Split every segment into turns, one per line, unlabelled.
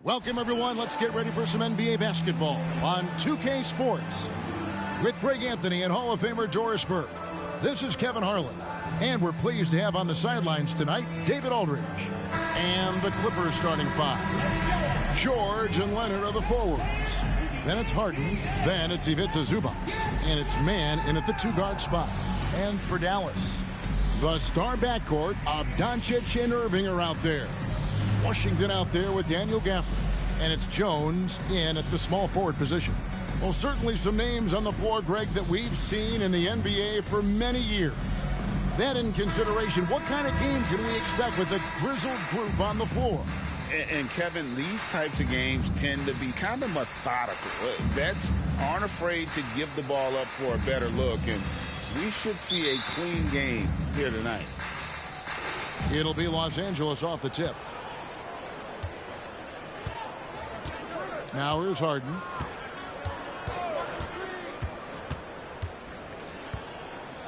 Welcome, everyone. Let's get ready for some NBA basketball on 2K Sports. With Greg Anthony and Hall of Famer Doris Burke, this is Kevin Harlan. And we're pleased to have on the sidelines tonight David Aldridge. And the Clippers starting five. George and Leonard are the forwards. Then it's Harden. Then it's Ivica Zubac. And it's Man in at the two-guard spot. And for Dallas, the star backcourt of Doncic and Irving are out there. Washington out there with Daniel Gafford. And it's Jones in at the small forward position. Well, certainly some names on the floor, Greg, that we've seen in the NBA for many years. That in consideration, what kind of game can we expect with the grizzled group on the floor?
And Kevin, these types of games tend to be kind of methodical. Vets aren't afraid to give the ball up for a better look, and we should see a clean game here tonight.
It'll be Los Angeles off the tip. Now here's Harden.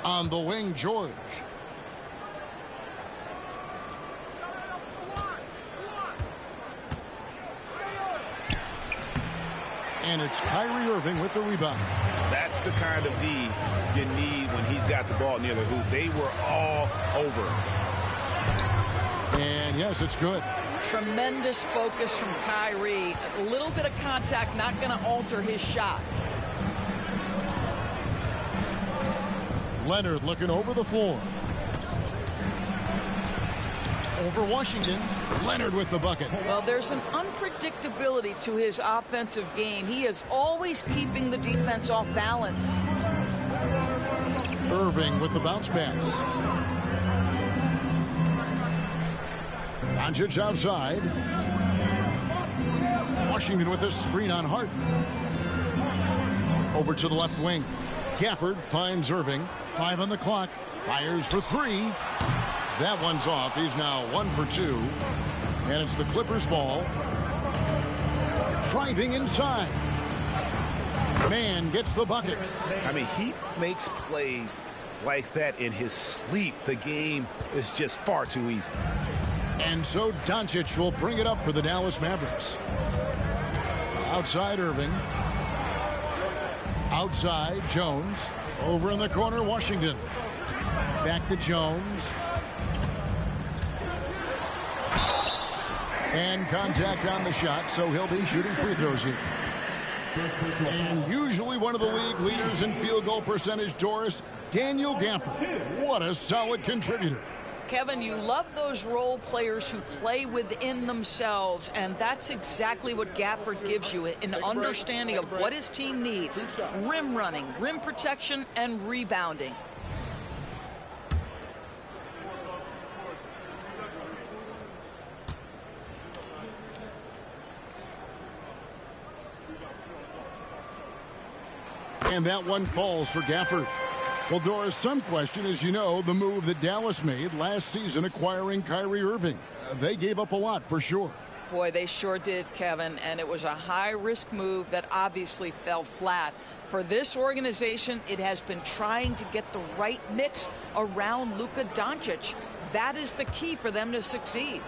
On the wing, George. And it's Kyrie Irving with the rebound.
That's the kind of D you need when he's got the ball near the hoop. They were all over him.
And yes, it's good.
Tremendous focus from Kyrie. A little bit of contact, not going to alter his shot.
Leonard looking over the floor. Over Washington. Leonard with the bucket.
Well, there's an unpredictability to his offensive game. He is always keeping the defense off balance.
Irving with the bounce pass. Doncic outside. Washington with a screen on Harden. Over to the left wing. Gafford finds Irving. 5 on the clock. Fires for 3. That one's off. He's now 1 for 2. And it's the Clippers ball. Driving inside. Man gets the bucket.
I mean, he makes plays like that in his sleep. The game is just far too easy.
And so Doncic will bring it up for the Dallas Mavericks. Outside Irving. Outside Jones. Over in the corner, Washington. Back to Jones. And contact on the shot, so he'll be shooting free throws here. And usually one of the league leaders in field goal percentage, Doris, Daniel Gafford. What a solid contributor.
Kevin, you love those role players who play within themselves, and that's exactly what Gafford gives you, an understanding of what his team needs. Rim running, rim protection, and rebounding.
And that one falls for Gafford. Well, Doris, some question, as you know, the move that Dallas made last season acquiring Kyrie Irving. They gave up a lot for sure.
Boy, they sure did, Kevin, and it was a high-risk move that obviously fell flat. For this organization, it has been trying to get the right mix around Luka Doncic. That is the key for them to succeed.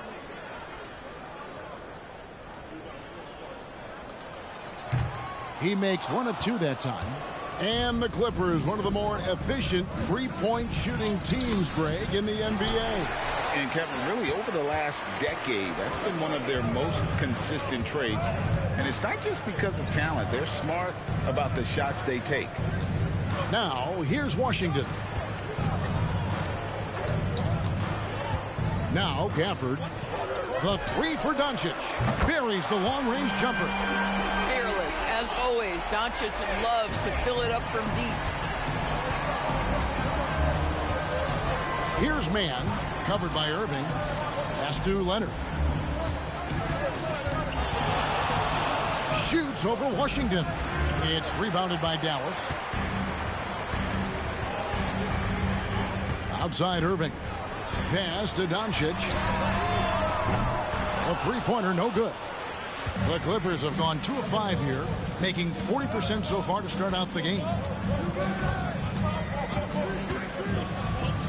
He makes 1 of 2 that time. And the Clippers, one of the more efficient three-point shooting teams, Greg, in the NBA.
And Kevin, really over the last decade, that's been one of their most consistent traits. And it's not just because of talent. They're smart about the shots they take.
Now, here's Washington. Now, Gafford. The 3 for Doncic. Buries the long-range jumper.
Fearless, as always. Doncic loves to fill it up from deep.
Here's Man, covered by Irving. Pass to Leonard. Shoots over Washington. It's rebounded by Dallas. Outside Irving. Pass to Doncic. A three-pointer, no good. The Clippers have gone 2 of 5 here, making 40% so far to start out the game.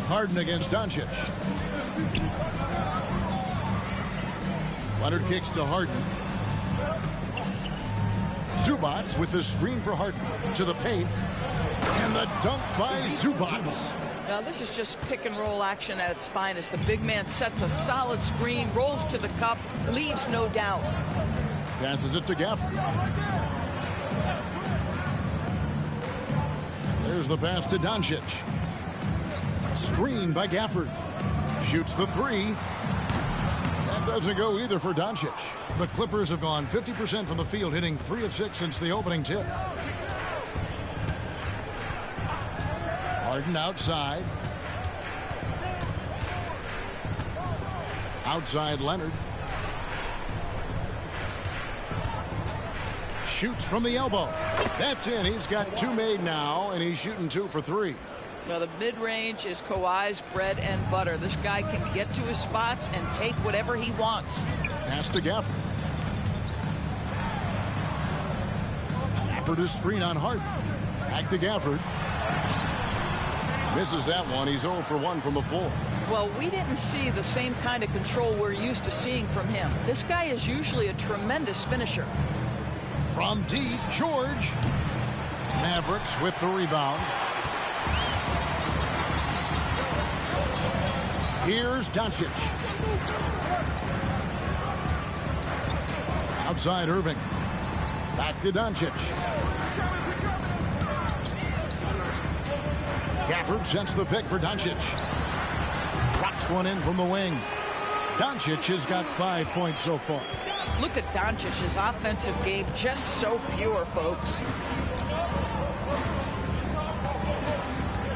Harden against Doncic. Leonard kicks to Harden. Zubats with the screen for Harden. To the paint. And the dunk by Zubats.
Now this is just pick and roll action at its finest. The big man sets a solid screen, rolls to the cup, leaves no doubt.
Passes it to Gafford. There's the pass to Doncic. Screen by Gafford. Shoots the three. That doesn't go either for Doncic. The Clippers have gone 50% from the field, hitting 3 of 6 since the opening tip. Harden outside. Outside Leonard. Shoots from the elbow. That's in. He's got 2 made now, and he's shooting 2 for 3.
Now the mid-range is Kawhi's bread and butter. This guy can get to his spots and take whatever he wants.
Pass to Gafford. Gafford is screen on Harden. Back to Gafford. Misses that one. He's 0 for 1 from the floor.
Well, we didn't see the same kind of control we're used to seeing from him. This guy is usually a tremendous finisher.
From deep, George. Mavericks with the rebound. Here's Doncic. Outside Irving. Back to Doncic. Gafford sets the pick for Doncic. Drops one in from the wing. Doncic has got 5 points so far.
Look at Doncic's offensive game, just so pure, folks.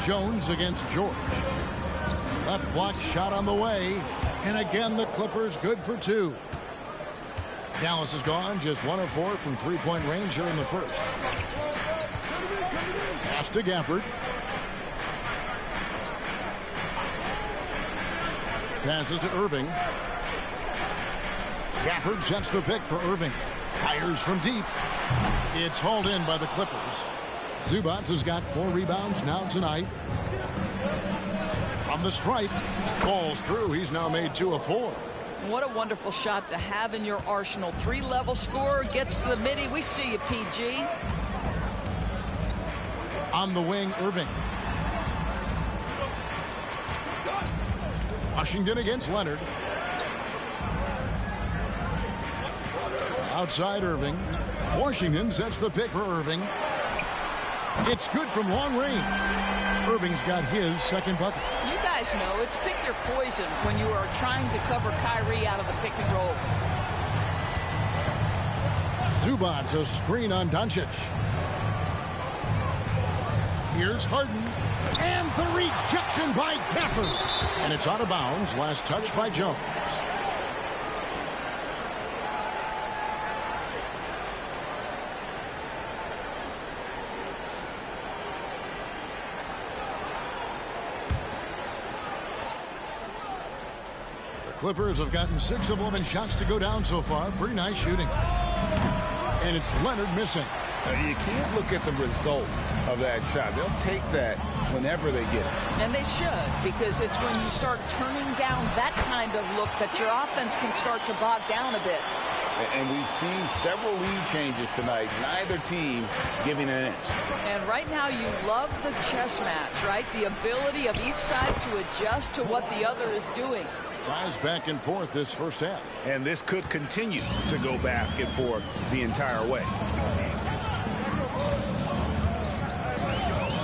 Jones against George. Left block shot on the way. And again, the Clippers good for 2. Dallas is gone, just 1 of 4 from 3-point range here in the first. Pass to Gafford. Passes to Irving. Gafford sets the pick for Irving. Fires from deep. It's hauled in by the Clippers. Zubats has got 4 rebounds now tonight. From the stripe. Falls through. He's now made 2 of 4.
What a wonderful shot to have in your arsenal. 3-level scorer, gets to the midi. We see you, PG.
On the wing, Irving. Washington against Leonard. Outside Irving. Washington sets the pick for Irving. It's good from long range. Irving's got his second bucket.
You guys know it's pick your poison when you are trying to cover Kyrie out of the pick and roll.
Zubats a screen on Doncic. Here's Harden. And the rejection by Gafford. And it's out of bounds. Last touch by Jones. The Clippers have gotten 6 of 11 shots to go down so far. Pretty nice shooting. And it's Leonard missing.
You can't look at the result of that shot. They'll take that whenever they get it.
And they should, because it's when you start turning down that kind of look that your offense can start to bog down a bit.
And we've seen several lead changes tonight. Neither team giving an inch.
And right now you love the chess match, right? The ability of each side to adjust to what the other is doing.
Rise back and forth this first half.
And this could continue to go back and forth the entire way.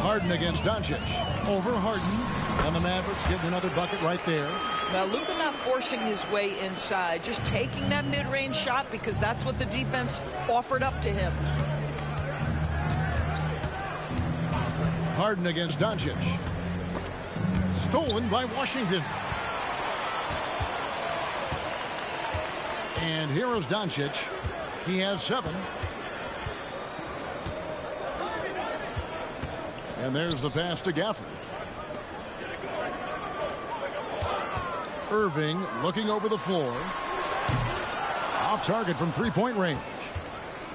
Harden against Doncic. Over Harden. And the Mavericks getting another bucket right there.
Now Luka not forcing his way inside. Just taking that mid-range shot because that's what the defense offered up to him.
Harden against Doncic. Stolen by Washington. And here's Doncic. He has 7. And there's the pass to Gafford. Irving looking over the floor. Off target from 3-point range.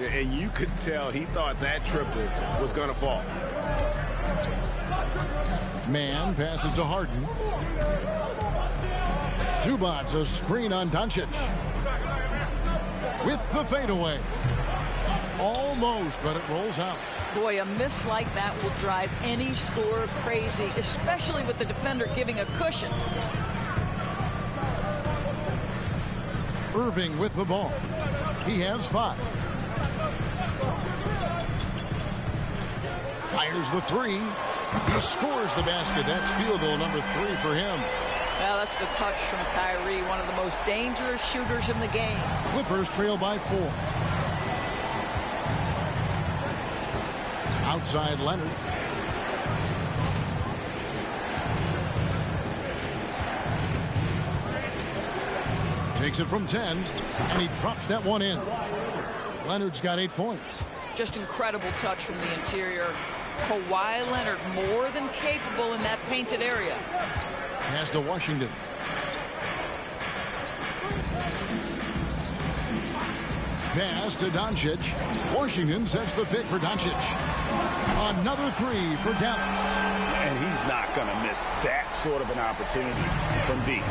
And you could tell he thought that triple was going to fall.
Man passes to Harden. Zubats a screen on Doncic. with the fadeaway. Almost, but it rolls out.
Boy, a miss like that will drive any scorer crazy, especially with the defender giving a cushion.
Irving with the ball. He has 5. Fires the 3. He scores the basket. That's field goal number 3 for him.
Well, that's the touch from Kyrie, one of the most dangerous shooters in the game.
Clippers trail by 4. Outside Leonard. Takes it from 10, and he drops that one in. Leonard's got 8 points.
Just incredible touch from the interior. Kawhi Leonard more than capable in that painted area.
Pass to Washington. Pass to Doncic. Washington sets the pick for Doncic. Another 3 for Dallas.
And he's not going to miss that sort of an opportunity from deep.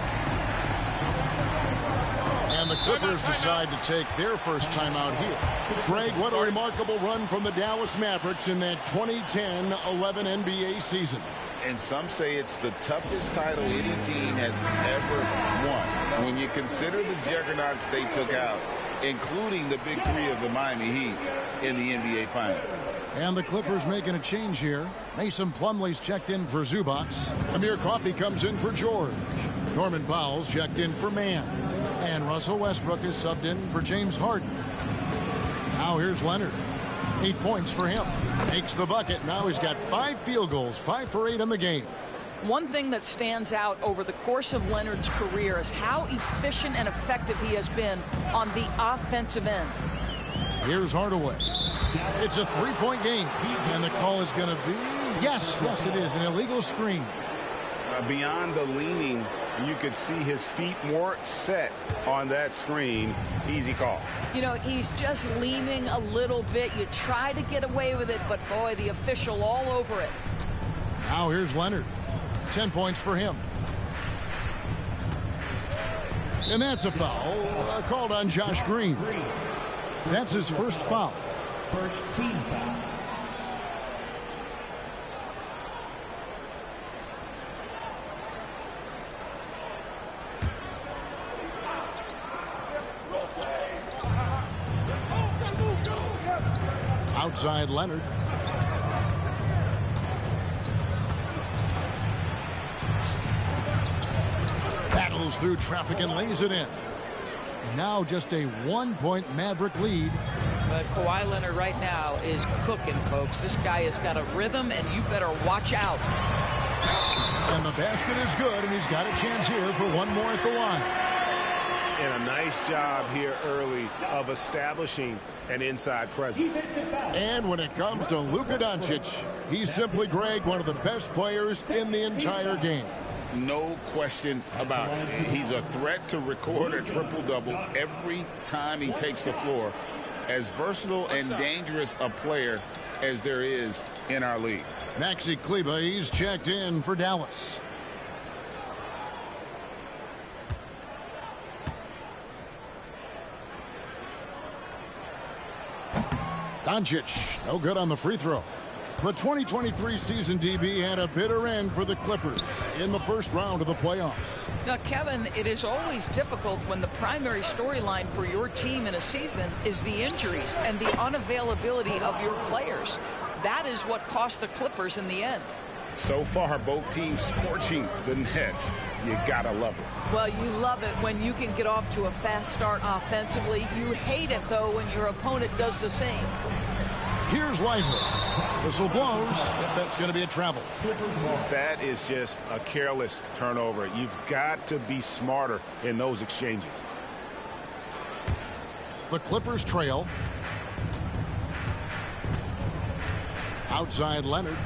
And the Clippers decide to take their first timeout here. Greg, what a remarkable run from the Dallas Mavericks in that 2010-11 NBA season.
And some say it's the toughest title any team has ever won. When you consider the juggernauts they took out, including the big 3 of the Miami Heat in the NBA Finals.
And the Clippers making a change here. Mason Plumlee's checked in for Zubac. Amir Coffey comes in for George. Norman Powell's checked in for Mann. And Russell Westbrook is subbed in for James Harden. Now here's Leonard. 8 points for him. Makes the bucket. Now he's got 5 field goals, 5 for 8 in the game.
One thing that stands out over the course of Leonard's career is how efficient and effective he has been on the offensive end.
Here's Hardaway. It's a 3-point game. And the call is going to be, yes, it is, an illegal screen.
Beyond the leaning, you could see his feet more set on that screen. Easy call.
You know, he's just leaning a little bit. You try to get away with it, but boy, the official all over it.
Now here's Leonard. 10 points for him. And that's a foul called on Josh Green. That's his first foul.
First team foul.
Outside Leonard. Battles through traffic and lays it in. And now just a 1-point Maverick lead.
But Kawhi Leonard right now is cooking, folks. This guy has got a rhythm, and you better watch out.
And the basket is good, and he's got a chance here for one more at the line.
And a nice job here early of establishing an inside presence.
And when it comes to Luka Doncic, he's simply, Greg, one of the best players in the entire game.
No question about it. He's a threat to record a triple-double every time he takes the floor. As versatile and dangerous a player as there is in our league.
Maxi Kleber, he's checked in for Dallas. Doncic, no good on the free throw. The 2023 season, DB, had a bitter end for the Clippers in the first round of the playoffs.
Now, Kevin, it is always difficult when the primary storyline for your team in a season is the injuries and the unavailability of your players. That is what cost the Clippers in the end.
So far, both teams scorching the Nets. You gotta love it.
Well, you love it when you can get off to a fast start offensively. You hate it, though, when your opponent does the same.
Here's Lively. Whistle blows. That's going to be a travel.
That is just a careless turnover. You've got to be smarter in those exchanges.
The Clippers trail. Outside Leonard.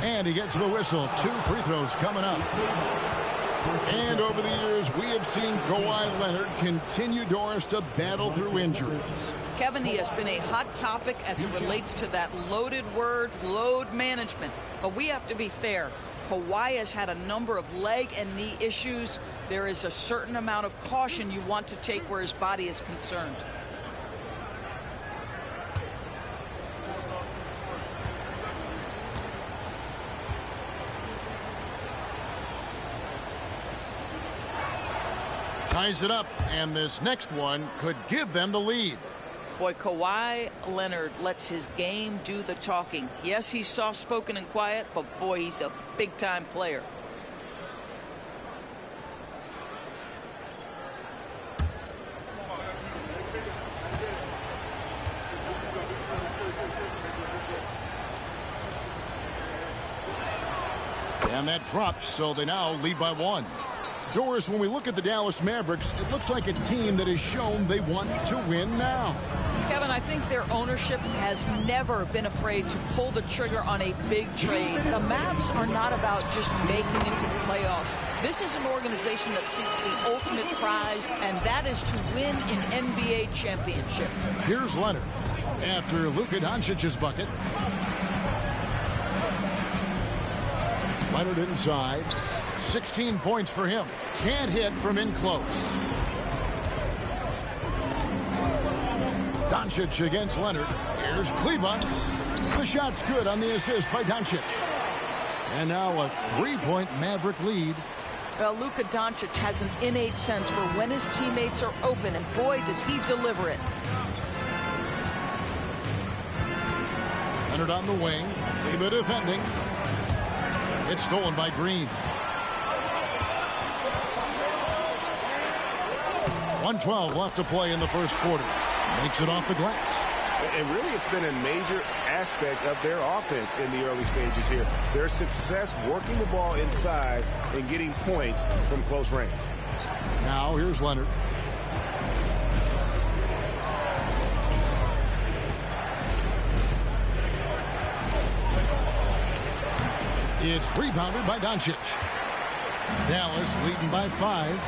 And he gets the whistle. 2 free throws coming up. And over the years, we have seen Kawhi Leonard continue, Doris, to battle through injuries.
Kevin, he has been a hot topic as it relates to that loaded word, load management. But we have to be fair. Kawhi has had a number of leg and knee issues. There is a certain amount of caution you want to take where his body is concerned.
Ties it up, and this next one could give them the lead.
Boy, Kawhi Leonard lets his game do the talking. Yes, he's soft-spoken and quiet, but boy, he's a big-time player.
And that drops, so they now lead by 1. Doris, when we look at the Dallas Mavericks, it looks like a team that has shown they want to win now.
Kevin, I think their ownership has never been afraid to pull the trigger on a big trade. The Mavs are not about just making it to the playoffs. This is an organization that seeks the ultimate prize, and that is to win an NBA championship.
Here's Leonard after Luka Doncic's bucket. Leonard inside. 16 points for him. Can't hit from in close. Doncic against Leonard. Here's Kleba. The shot's good on the assist by Doncic. And now a 3-point Maverick lead.
Well, Luka Doncic has an innate sense for when his teammates are open, and boy, does he deliver it.
Leonard on the wing. Kleba defending. It's stolen by Green. 1:12 left to play in the first quarter. Makes it off the glass.
And really, it's been a major aspect of their offense in the early stages here. Their success working the ball inside and getting points from close range.
Now here's Leonard. It's rebounded by Doncic. Dallas leading by 5.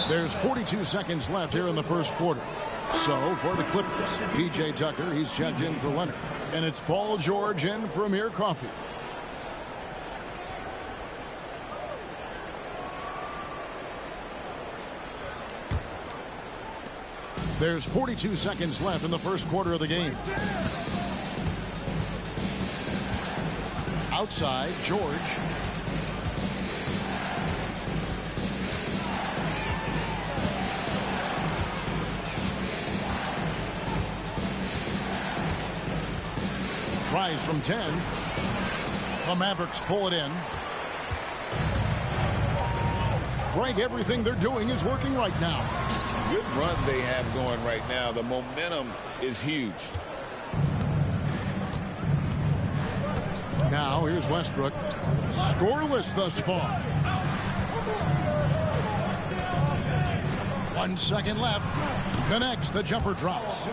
There's 42 seconds left here in the first quarter. So for the Clippers, P.J. Tucker, he's checked in for Leonard. And it's Paul George in for Amir Coffey. There's 42 seconds left in the first quarter of the game. Outside, George. Tries from 10. The Mavericks pull it in. Greg, everything they're doing is working right now.
Good run they have going right now. The momentum is huge.
Now here's Westbrook. Scoreless thus far. 1 second left. Connects. The jumper drops.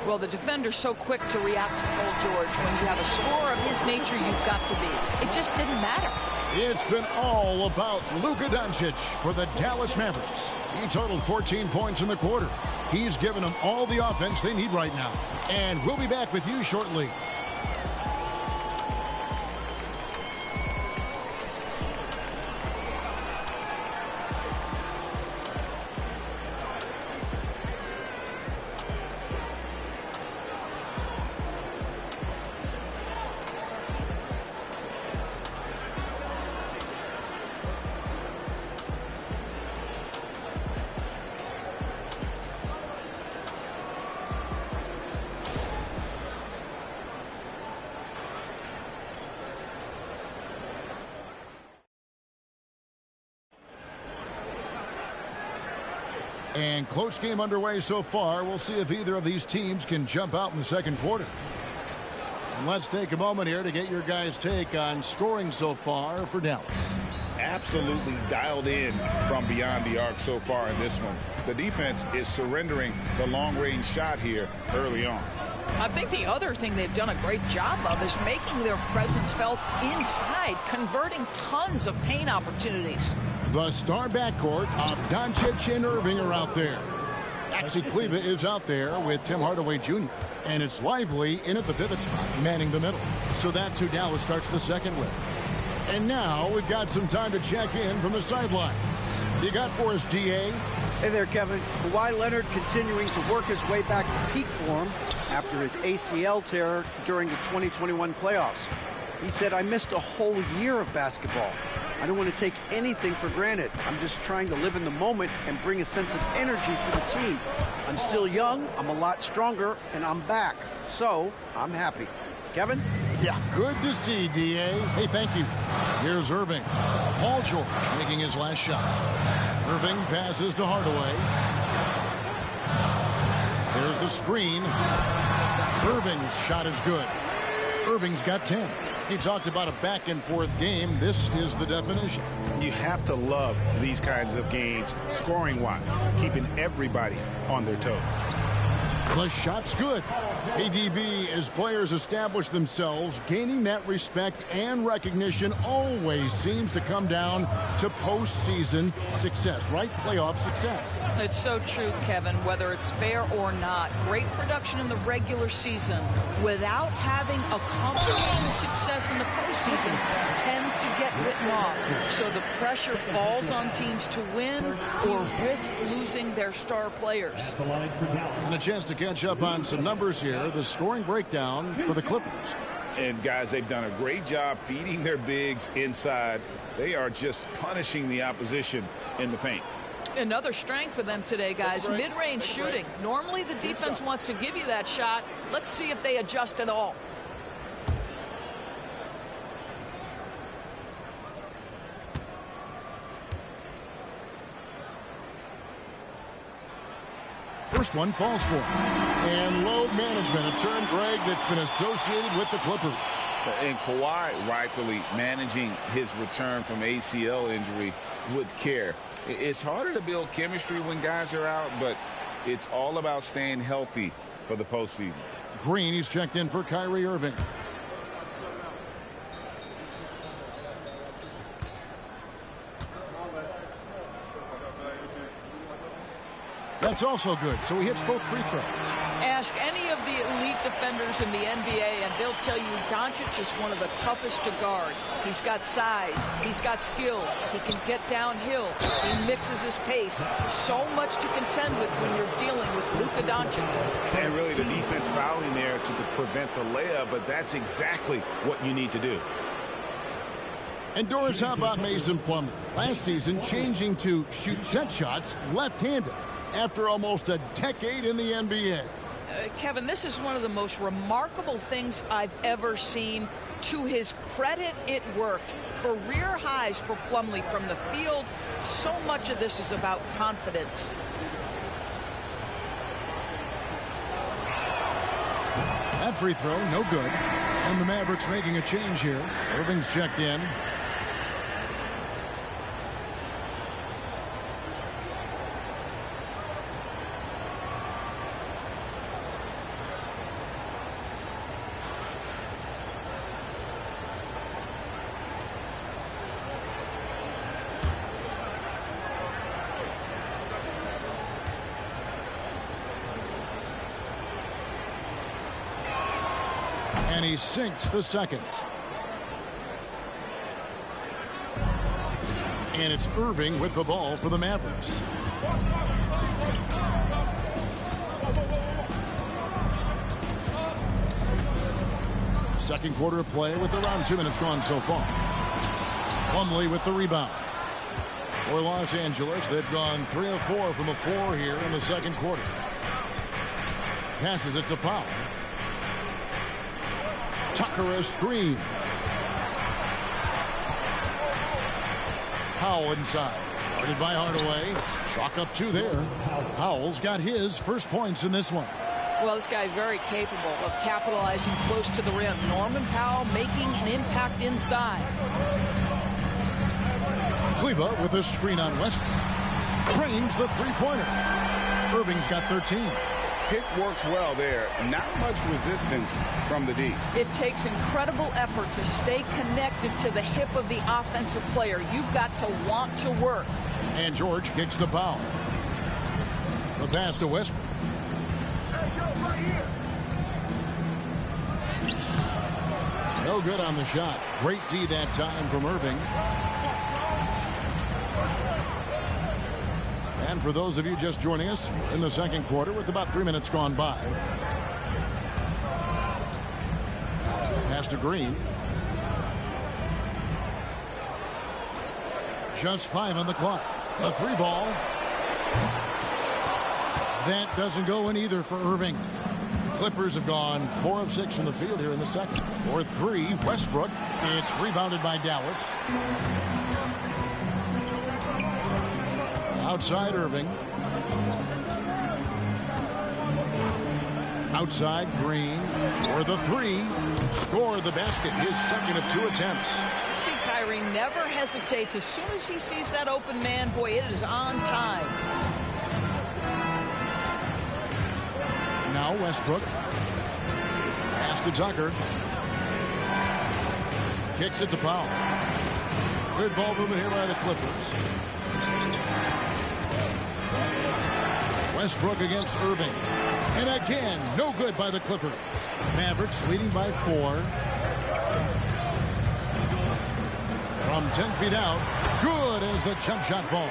Well, the defender's so quick to react to Paul George. When you have a scorer of his nature, you've got to be. It just didn't matter.
It's been all about Luka Doncic for the Dallas Mavericks. He totaled 14 points in the quarter. He's given them all the offense they need right now. And we'll be back with you shortly. And close game underway so far. We'll see if either of these teams can jump out in the second quarter. And let's take a moment here to get your guys' take on scoring so far for Dallas.
Absolutely dialed in from beyond the arc so far in this one. The defense is surrendering the long-range shot here early on.
I think the other thing they've done a great job of is making their presence felt inside, converting tons of paint opportunities.
The star backcourt of Doncic and Irving are out there. Actually, Kleba is out there with Tim Hardaway Jr. And it's Lively in at the pivot spot, manning the middle. So that's who Dallas starts the second with. And now we've got some time to check in from the sidelines. You got for us, DA?
Hey there, Kevin. Kawhi Leonard continuing to work his way back to peak form after his ACL tear during the 2021 playoffs. He said, I missed a whole year of basketball. I don't want to take anything for granted. I'm just trying to live in the moment and bring a sense of energy for the team. I'm still young, I'm a lot stronger, and I'm back. So, I'm happy. Kevin?
Yeah, good to see, DA. Hey, thank you. Here's Irving. Paul George making his last shot. Irving passes to Hardaway. There's the screen. Irving's shot is good. Irving's got 10. He talked about a back-and-forth game. This is the definition.
You have to love these kinds of games, scoring-wise, keeping everybody on their toes.
The shot's good. ADB, as players establish themselves, gaining that respect and recognition always seems to come down to postseason success, right? Playoff success.
It's so true, Kevin, whether it's fair or not. Great production in the regular season without having accompanying success in the postseason tends to get written off. So the pressure falls on teams to win or risk losing their star players.
And a chance to catch up on some numbers here. The scoring breakdown for the Clippers.
And, guys, they've done a great job feeding their bigs inside. They are just punishing the opposition in the paint.
Another strength for them today, guys. Mid-range shooting. Normally the defense wants to give you that shot. Let's see if they adjust at all.
First one falls for him. And load management, a term, Greg, that's been associated with the Clippers.
And Kawhi rightfully managing his return from ACL injury with care. It's harder to build chemistry when guys are out, but it's all about staying healthy for the postseason.
Green, he's checked in for Kyrie Irving. That's also good, so he hits both free throws.
Ask any of the elite defenders in the NBA, and they'll tell you Doncic is one of the toughest to guard. He's got size. He's got skill. He can get downhill. He mixes his pace. So much to contend with when you're dealing with Luka Doncic.
And really the defense fouling there to prevent the layup, but that's exactly what you need to do.
And Doris, how about Mason Plumlee? Last season, changing to shoot set shots left-handed after almost a decade in the NBA.
Kevin, this is one of the most remarkable things I've ever seen. To his credit, it worked. Career highs for Plumlee from the field. So much of this is about confidence.
That free throw, no good. And the Mavericks making a change here. Irving's checked in. And he sinks the second. And it's Irving with the ball for the Mavericks. Second quarter of play with around 2 minutes gone so far. Plumlee with the rebound. For Los Angeles, they've gone 3 of 4 from the floor here in the second quarter. Passes it to Powell. Tucker a screen. Powell inside. Guarded by Hardaway. Chalk up 2 there. Powell's got his first points in this one.
Well, this guy very capable of capitalizing close to the rim. Norman Powell making an impact inside.
Kleba with a screen on Westbrook. Cranes the three-pointer. Irving's got 13.
Pick works well there. Not much resistance from the D.
It takes incredible effort to stay connected to the hip of the offensive player. You've got to want to work.
And George kicks to Powell. The pass to Westbrook. No good on the shot. Great D that time from Irving. And for those of you just joining us, we're in the second quarter with about 3 minutes gone by. Pass to Green. Just 5 on the clock. A 3 ball. That doesn't go in either for Irving. The Clippers have gone 4 of 6 from the field here in the second. 4-3, Westbrook. It's rebounded by Dallas. Outside Irving. Outside Green for the 3. Score the basket, his second of 2 attempts.
See, Kyrie never hesitates. As soon as he sees that open man, boy, it is on time.
Now Westbrook. Pass to Tucker. Kicks it to Powell. Good ball movement here by the Clippers. Westbrook against Irving. And again, no good by the Clippers. Mavericks leading by 4. From 10 feet out, good as the jump shot falls.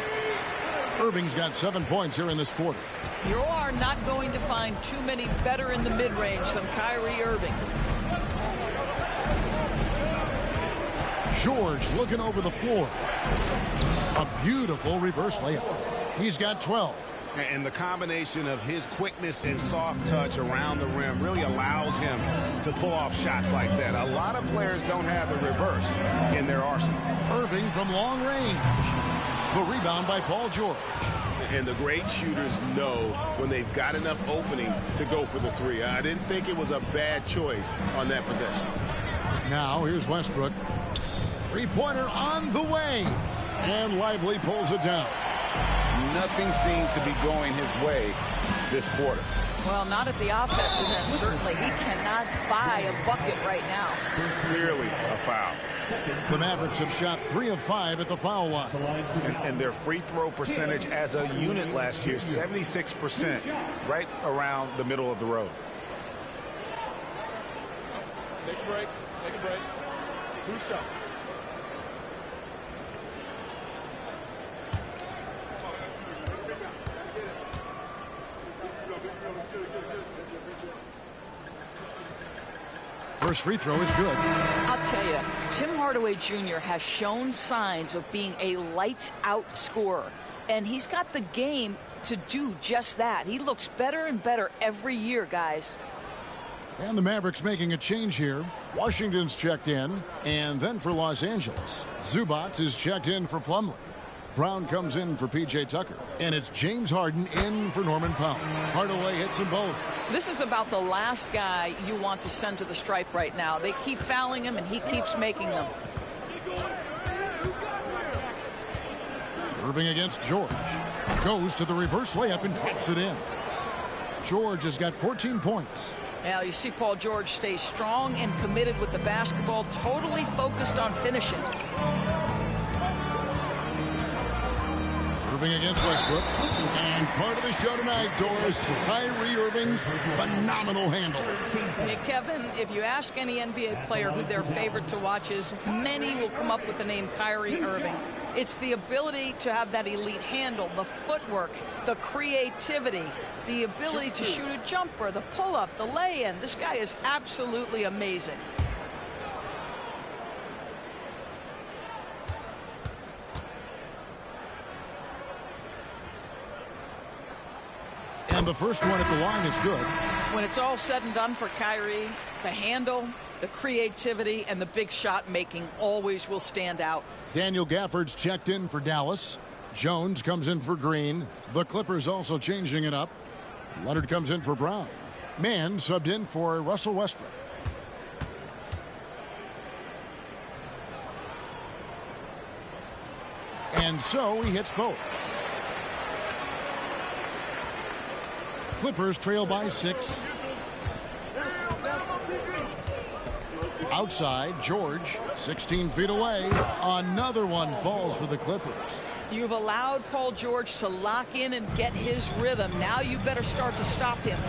Irving's got 7 points here in this quarter.
You are not going to find too many better in the mid-range than Kyrie Irving.
George looking over the floor. A beautiful reverse layup. He's got 12.
And the combination of his quickness and soft touch around the rim really allows him to pull off shots like that. A lot of players don't have the reverse in their arsenal.
Irving from long range. The rebound by Paul George.
And the great shooters know when they've got enough opening to go for the 3. I didn't think it was a bad choice on that possession.
Now here's Westbrook. Three-pointer on the way. And Lively pulls it down.
Nothing seems to be going his way this quarter.
Well, not at the offensive end, certainly. He cannot buy a bucket right now.
Clearly a foul.
The Mavericks have shot 3 of 5 at the foul line.
And their free throw percentage as a unit last year, 76%, right around the middle of the road.
Take a break. Take a break. 2 shots.
First free throw is good.
I'll tell you, Tim Hardaway Jr. has shown signs of being a lights-out scorer, and he's got the game to do just that. He looks better and better every year, guys.
And the Mavericks making a change here. Washington's checked in, and then for Los Angeles, Zubac is checked in for Plumlee. Brown comes in for P.J. Tucker. And it's James Harden in for Norman Powell. Hardaway hits them both.
This is about the last guy you want to send to the stripe right now. They keep fouling him, and he keeps making them.
Irving against George. Goes to the reverse layup and drops it in. George has got 14 points.
Now, you see Paul George stay strong and committed with the basketball, totally focused on finishing.
Irving against Westbrook. And part of the show tonight, Doris, Kyrie Irving's phenomenal handle.
Hey, Kevin, if you ask any NBA player who their favorite to watch is, many will come up with the name Kyrie Irving. It's the ability to have that elite handle, the footwork, the creativity, the ability to shoot a jumper, the pull-up, the lay-in. This guy is absolutely amazing.
And the first one at the line is good.
When it's all said and done for Kyrie, the handle, the creativity, and the big shot making always will stand out.
Daniel Gafford's checked in for Dallas. Jones comes in for Green. The Clippers also changing it up. Leonard comes in for Brown. Mann subbed in for Russell Westbrook. And so he hits both. Clippers trail by 6. Outside, George, 16 feet away. Another one falls for the Clippers.
You've allowed Paul George to lock in and get his rhythm. Now you better start to stop him.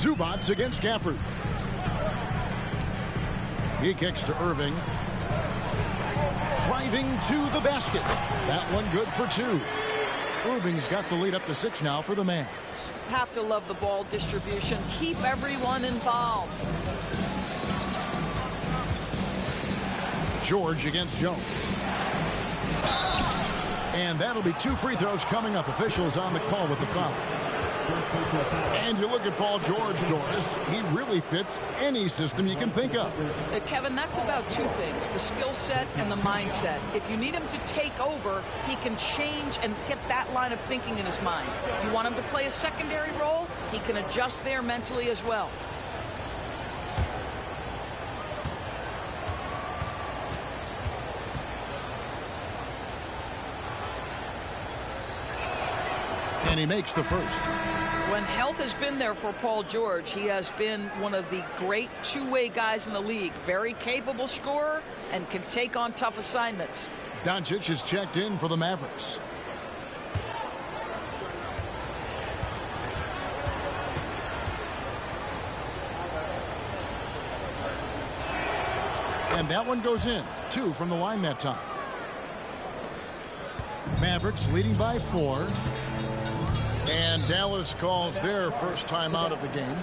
Zubats against Gafford. He kicks to Irving. Driving to the basket. That one good for 2. Irving's got the lead up to 6 now for the Mavs.
Have to love the ball distribution. Keep everyone involved.
George against Jones. And that'll be 2 free throws coming up. Officials on the call with the foul. And you look at Paul George, Doris. He really fits any system you can think of.
Kevin, that's about 2 things, the skill set and the mindset. If you need him to take over, he can change and get that line of thinking in his mind. You want him to play a secondary role, he can adjust there mentally as well.
And he makes the first.
When health has been there for Paul George, he has been one of the great two-way guys in the league. Very capable scorer and can take on tough assignments.
Doncic is checked in for the Mavericks. And that one goes in. 2 from the line that time. Mavericks leading by 4. And Dallas calls their first time out of the game.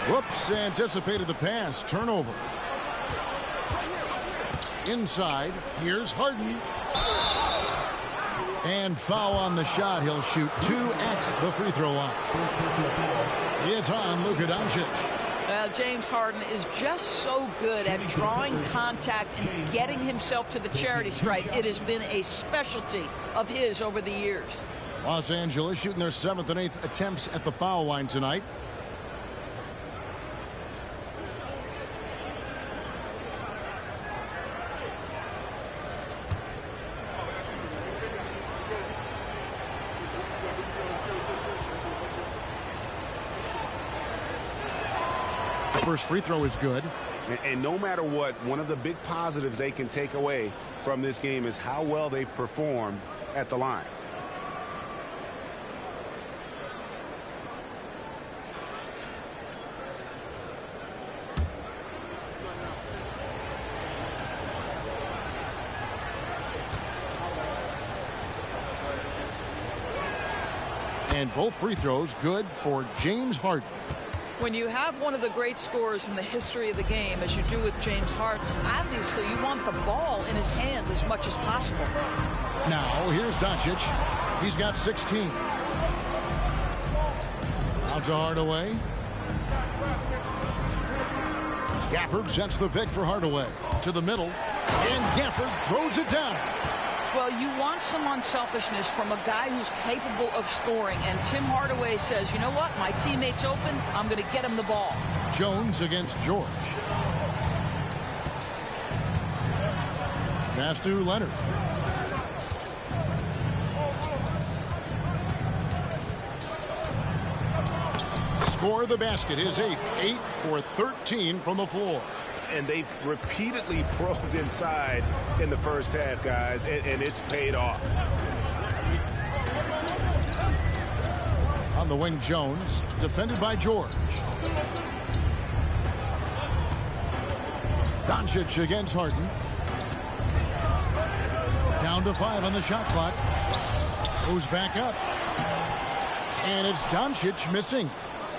Whoops, anticipated the pass. Turnover. Inside. Here's Harden. And foul on the shot. He'll shoot 2 at the free throw line. It's on Luka Doncic.
James Harden is just so good at drawing contact and getting himself to the charity stripe. It has been a specialty of his over the years.
Los Angeles shooting their 7th and 8th attempts at the foul line tonight. First free throw is good.
And no matter what, one of the big positives they can take away from this game is how well they perform at the line.
And both free throws good for James Harden.
When you have one of the great scorers in the history of the game, as you do with James Harden, obviously you want the ball in his hands as much as possible.
Now, here's Doncic. He's got 16. Out to Hardaway. Gafford sets the pick for Hardaway. To the middle. And Gafford throws it down.
Well, you want some unselfishness from a guy who's capable of scoring. And Tim Hardaway says, you know what? My teammate's open. I'm going to get him the ball.
Jones against George. Pass to Leonard. Score the basket. His 8th. 8 for 13 from the floor.
And they've repeatedly probed inside in the first half, guys, and it's paid off.
On the wing, Jones, defended by George. Doncic against Harden. Down to 5 on the shot clock. Goes back up. And it's Doncic missing.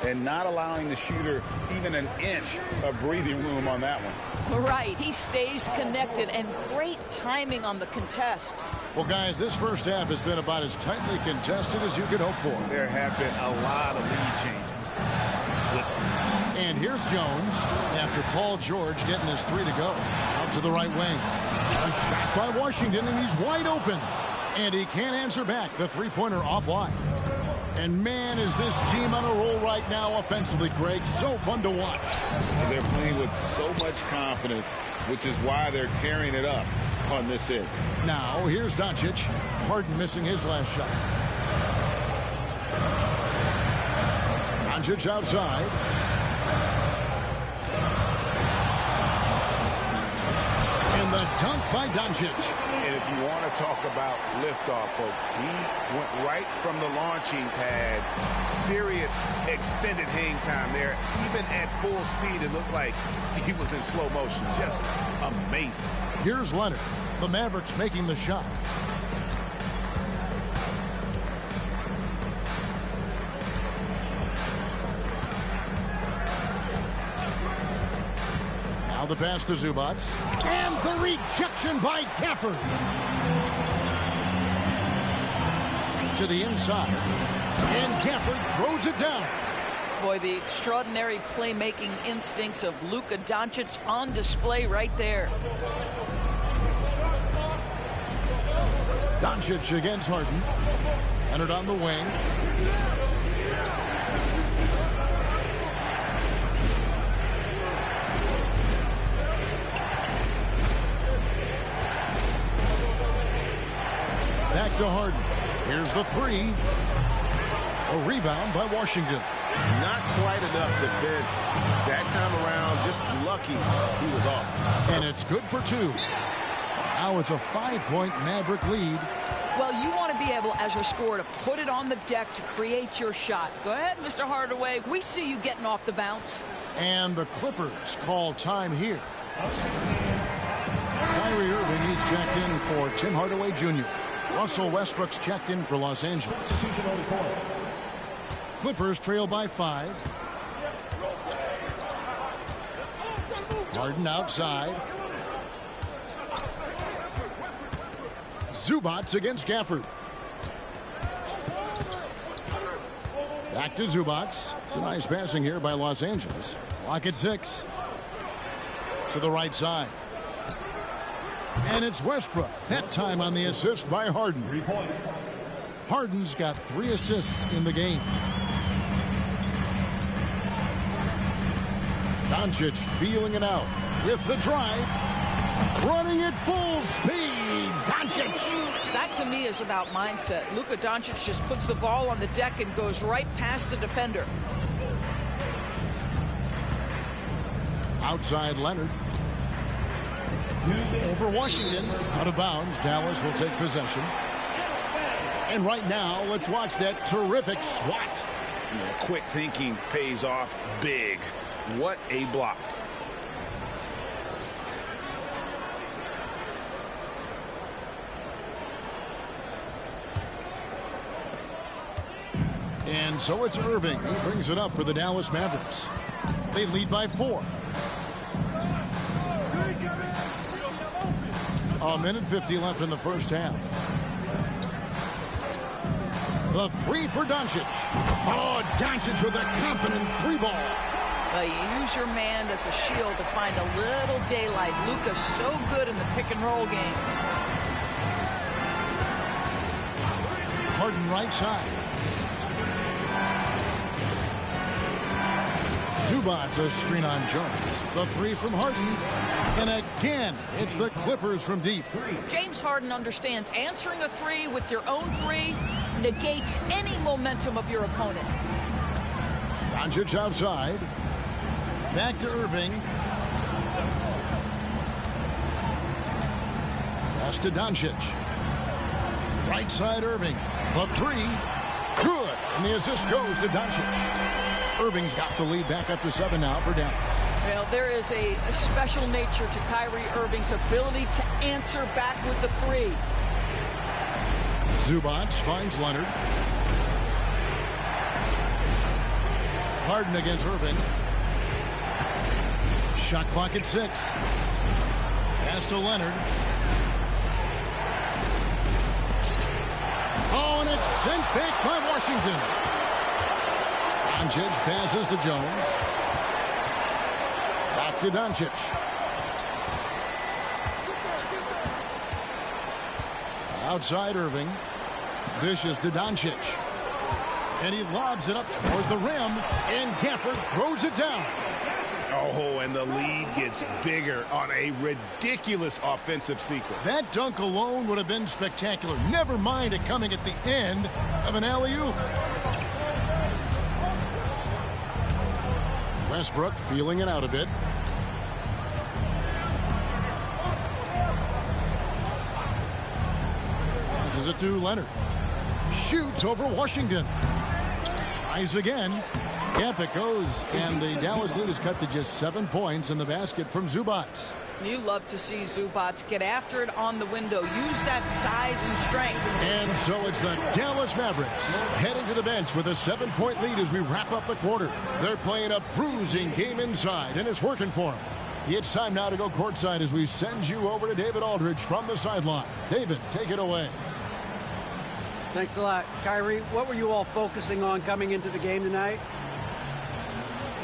And not allowing the shooter even an inch of breathing room on that one.
Right. He stays connected, and great timing on the contest.
Well, guys, this first half has been about as tightly contested as you could hope for.
There have been a lot of lead changes.
And here's Jones after Paul George getting his 3 to go. Out to the right wing. A shot by Washington, and he's wide open. And he can't answer back. The three-pointer offline. And man, is this team on a roll right now offensively, Greg. So fun to watch.
They're playing with so much confidence, which is why they're tearing it up on this end.
Now, here's Doncic. Harden missing his last shot. Doncic outside. And the dunk by Doncic.
And if you want to talk about liftoff, folks, he went right from the launching pad. Serious extended hang time there. Even at full speed, it looked like he was in slow motion. Just amazing.
Here's Leonard. The Mavericks making the shot. Now the pass to Zubac. And the rejection by Gafford. To the inside. And Gafford throws it down.
Boy, the extraordinary playmaking instincts of Luka Doncic on display right there.
Doncic against Harden. Leonard on the wing. Back to Harden. Here's the three. A rebound by Washington.
Not quite enough defense that time around. Just lucky he was off.
And it's good for two. Now it's a 5-point Maverick lead.
Well, you want to be able, as a scorer, to put it on the deck to create your shot. Go ahead, Mr. Hardaway. We see you getting off the bounce.
And the Clippers call time here. Kyrie Irving, he's checked in for Tim Hardaway Jr. Russell Westbrook's checked in for Los Angeles. Clippers trail by 5. Harden outside. Zubac against Gafford. Back to Zubac. It's a nice passing here by Los Angeles. Clock at 6. To the right side. And it's Westbrook. That time on the assist by Harden. Harden's got 3 assists in the game. Doncic feeling it out with the drive. Running at full speed. Doncic.
That, to me, is about mindset. Luka Doncic just puts the ball on the deck and goes right past the defender.
Outside Leonard. Over Washington. Out of bounds. Dallas will take possession. And right now, let's watch that terrific swat.
Yeah, quick thinking pays off big. What a block.
And so it's Irving. He brings it up for the Dallas Mavericks. They lead by 4. A minute 50 left in the first half. The 3 for Doncic. Oh, Doncic with a confident 3 ball.
Well, you use your man as a shield to find a little daylight. Luka's so good in the pick and roll game.
Harden right side. Zubac a screen on Jones. The 3 from Harden. And again, it's the Clippers from deep.
James Harden understands answering a 3 with your own 3 negates any momentum of your opponent.
Doncic outside. Back to Irving. Pass to Doncic. Right side Irving. The 3. Good. And the assist goes to Doncic. Irving's got the lead back up to 7 now for Dallas.
Well, there is a special nature to Kyrie Irving's ability to answer back with the 3.
Zubac finds Leonard. Harden against Irving. Shot clock at 6. Pass to Leonard. Oh, and it's sent back by Washington. Doncic passes to Jones. Back to Doncic. Outside Irving. Dishes to Doncic. And he lobs it up toward the rim. And Gafford throws it down.
Oh, and the lead gets bigger on a ridiculous offensive sequence.
That dunk alone would have been spectacular. Never mind it coming at the end of an alley-oop. Westbrook feeling it out a bit. Passes it to Leonard. Shoots over Washington. Tries again. Yep, it goes, and the Dallas lead is cut to just 7 points in the basket from Zubac.
You love to see Zubac get after it on the window. Use that size and strength.
And so it's the Dallas Mavericks heading to the bench with a 7-point lead as we wrap up the quarter. They're playing a bruising game inside, and it's working for them. It's time now to go courtside as we send you over to David Aldridge from the sideline. David, take it away.
Thanks a lot. Kyrie, what were you all focusing on coming into the game tonight?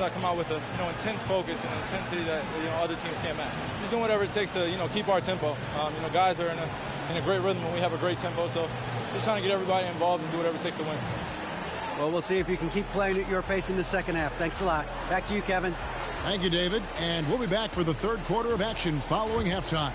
I come out with a intense focus and intensity that other teams can't match. Just doing whatever it takes to keep our tempo. Guys are in a great rhythm and we have a great tempo, so just trying to get everybody involved and do whatever it takes to win.
Well, we'll see if you can keep playing at your pace in the second half. Thanks a lot. Back to you, Kevin.
Thank you, David. And we'll be back for the third quarter of action following halftime.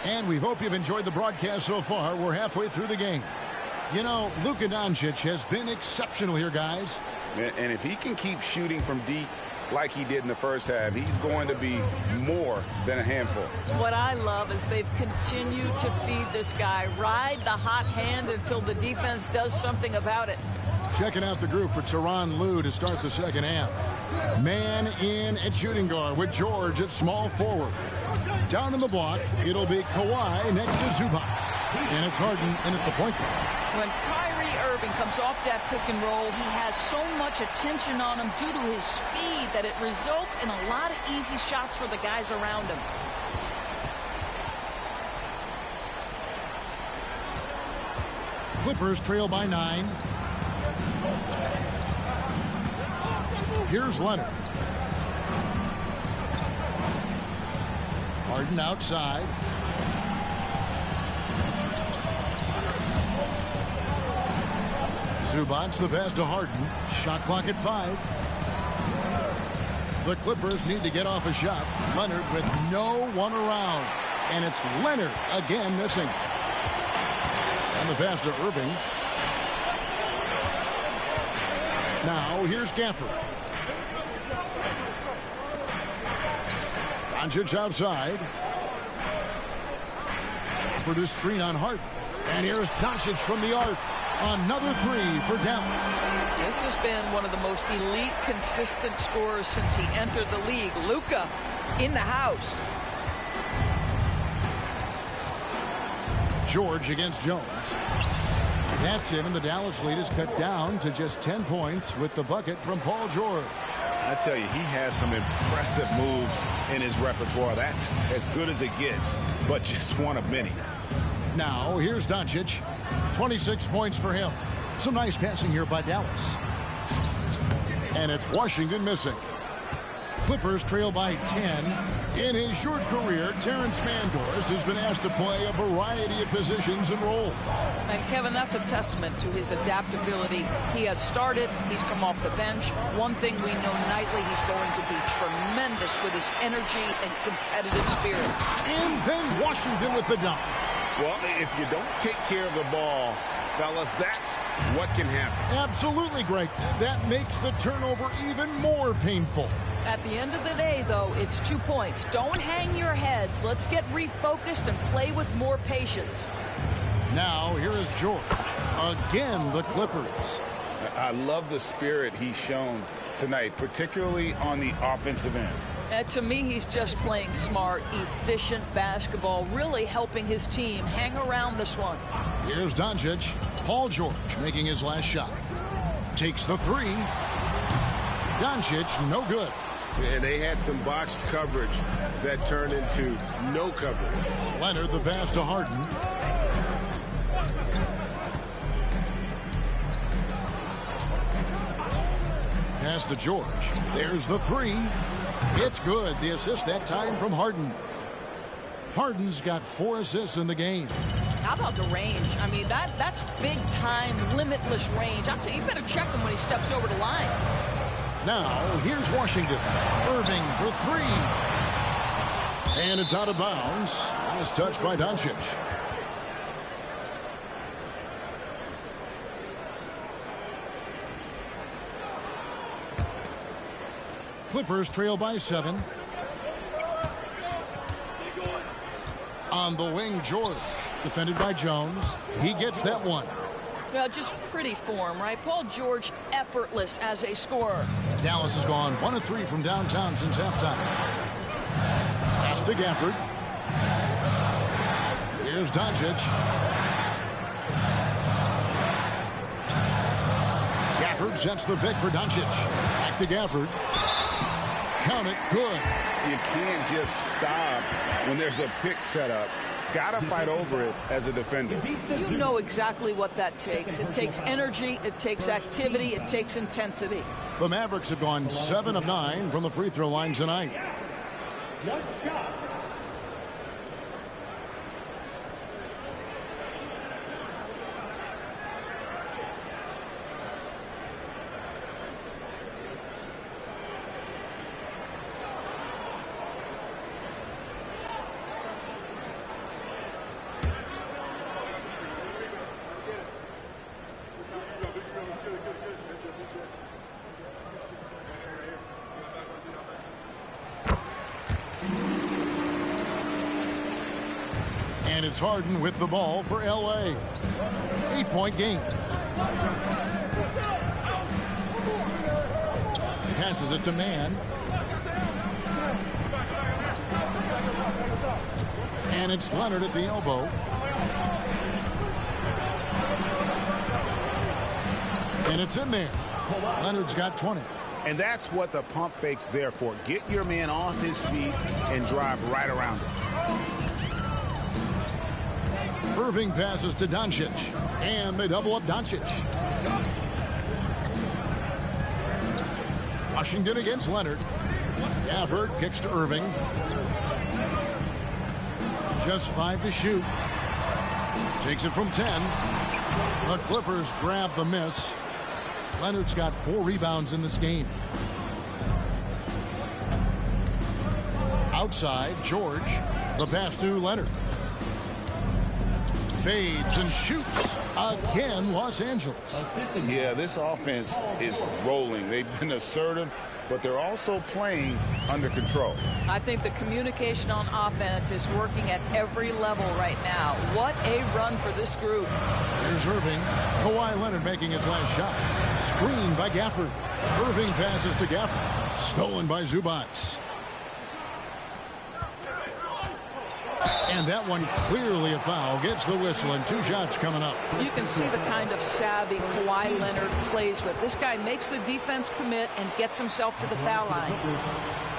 And we hope you've enjoyed the broadcast so far. We're halfway through the game. Luka Doncic has been exceptional here, guys.
And if he can keep shooting from deep like he did in the first half, he's going to be more than a handful.
What I love is they've continued to feed this guy. Ride the hot hand until the defense does something about it.
Checking out the group for Tyronn Lue to start the second half. Man in at shooting guard with George at small forward. Down in the block, it'll be Kawhi next to Zubac. And it's Harden in at the point guard.
When Kyrie Irving comes off that pick and roll, he has so much attention on him due to his speed that it results in a lot of easy shots for the guys around him.
Clippers trail by 9. Here's Leonard. Harden outside. Zubac the pass to Harden. Shot clock at 5. The Clippers need to get off a shot. Leonard with no one around. And it's Leonard again missing. And the pass to Irving. Now here's Gafford. Doncic outside. For the screen on Harden. And here's Doncic from the arc. Another 3 for Dallas.
This has been one of the most elite, consistent scorers since he entered the league. Luka in the house.
George against Jones. That's it, and the Dallas lead is cut down to just 10 points with the bucket from Paul George.
I tell you, he has some impressive moves in his repertoire. That's as good as it gets, but just one of many.
Now, here's Doncic. 26 points for him. Some nice passing here by Dallas. And it's Washington missing. Clippers trail by 10. In his short career, Terrence Mandors has been asked to play a variety of positions and roles.
And Kevin, that's a testament to his adaptability. He has started, he's come off the bench. One thing we know nightly, he's going to be tremendous with his energy and competitive spirit.
And then Washington with the dunk.
Well, if you don't take care of the ball, fellas, that's what can happen.
Absolutely, Greg. That makes the turnover even more painful.
At the end of the day, though, it's 2 points. Don't hang your heads. Let's get refocused and play with more patience.
Now, here is George. Again, the Clippers.
I love the spirit he's shown
tonight, particularly on the offensive end.
To me, he's just playing smart, efficient basketball, really helping his team hang around this one.
Here's Doncic. Paul George making his last shot. Takes the three. Doncic, no good.
And they had some botched coverage that turned into no coverage.
Leonard, the pass to Harden. Pass to George. There's the three. It's good. The assist that time from Harden. Harden's got 4 assists in the game.
How about the range? I mean, that's big-time, limitless range. I'll tell you, you better check him when he steps over the line.
Now, here's Washington. Irving for three. And it's out of bounds. Last touch by Doncic. Clippers trail by 7. On the wing, George. Defended by Jones. He gets that one.
Well, just pretty form, right? Paul George, effortless as a scorer.
Dallas has gone 1 of 3 from downtown since halftime. Pass to Gafford. Here's Doncic. Gafford sets the pick for Doncic. Back to Gafford. Count it. Good.
You can't just stop when there's a pick set up. Got to fight over it as a defender.
You know exactly what that takes. It takes energy, it takes activity, it takes intensity.
The Mavericks have gone 7 of 9 from the free throw line tonight.
One shot.
And it's Harden with the ball for L.A. 8-point game. Passes it to Mann. And it's Leonard at the elbow. And it's in there. Leonard's got 20.
And that's what the pump fake's there for. Get your man off his feet and drive right around him.
Irving passes to Doncic. And they double up Doncic. Washington against Leonard. Gafford kicks to Irving. Just 5 to shoot. Takes it from 10. The Clippers grab the miss. Leonard's got 4 rebounds in this game. Outside, George. The pass to Leonard. Fades and shoots again, Los Angeles.
Yeah, this offense is rolling. They've been assertive, but they're also playing under control.
I think the communication on offense is working at every level right now. What a run for this group.
Here's Irving. Kawhi Leonard making his last shot. Screened by Gafford. Irving passes to Gafford. Stolen by Zubac. And that one clearly a foul. Gets the whistle and 2 shots coming up.
You can see the kind of savvy Kawhi Leonard plays with. This guy makes the defense commit and gets himself to the foul line.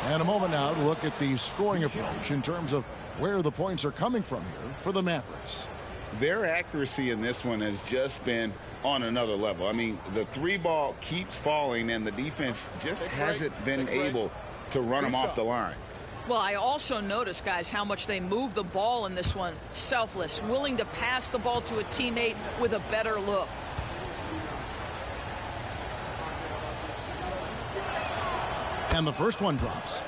And a moment now to look at the scoring approach in terms of where the points are coming from here for the Mavericks.
Their accuracy in this one has just been on another level. I mean, the 3 ball keeps falling, and the defense just hasn't been able to run them off the line.
Well, I also noticed, guys, how much they move the ball in this one. Selfless, willing to pass the ball to a teammate with a better look.
And the first one drops.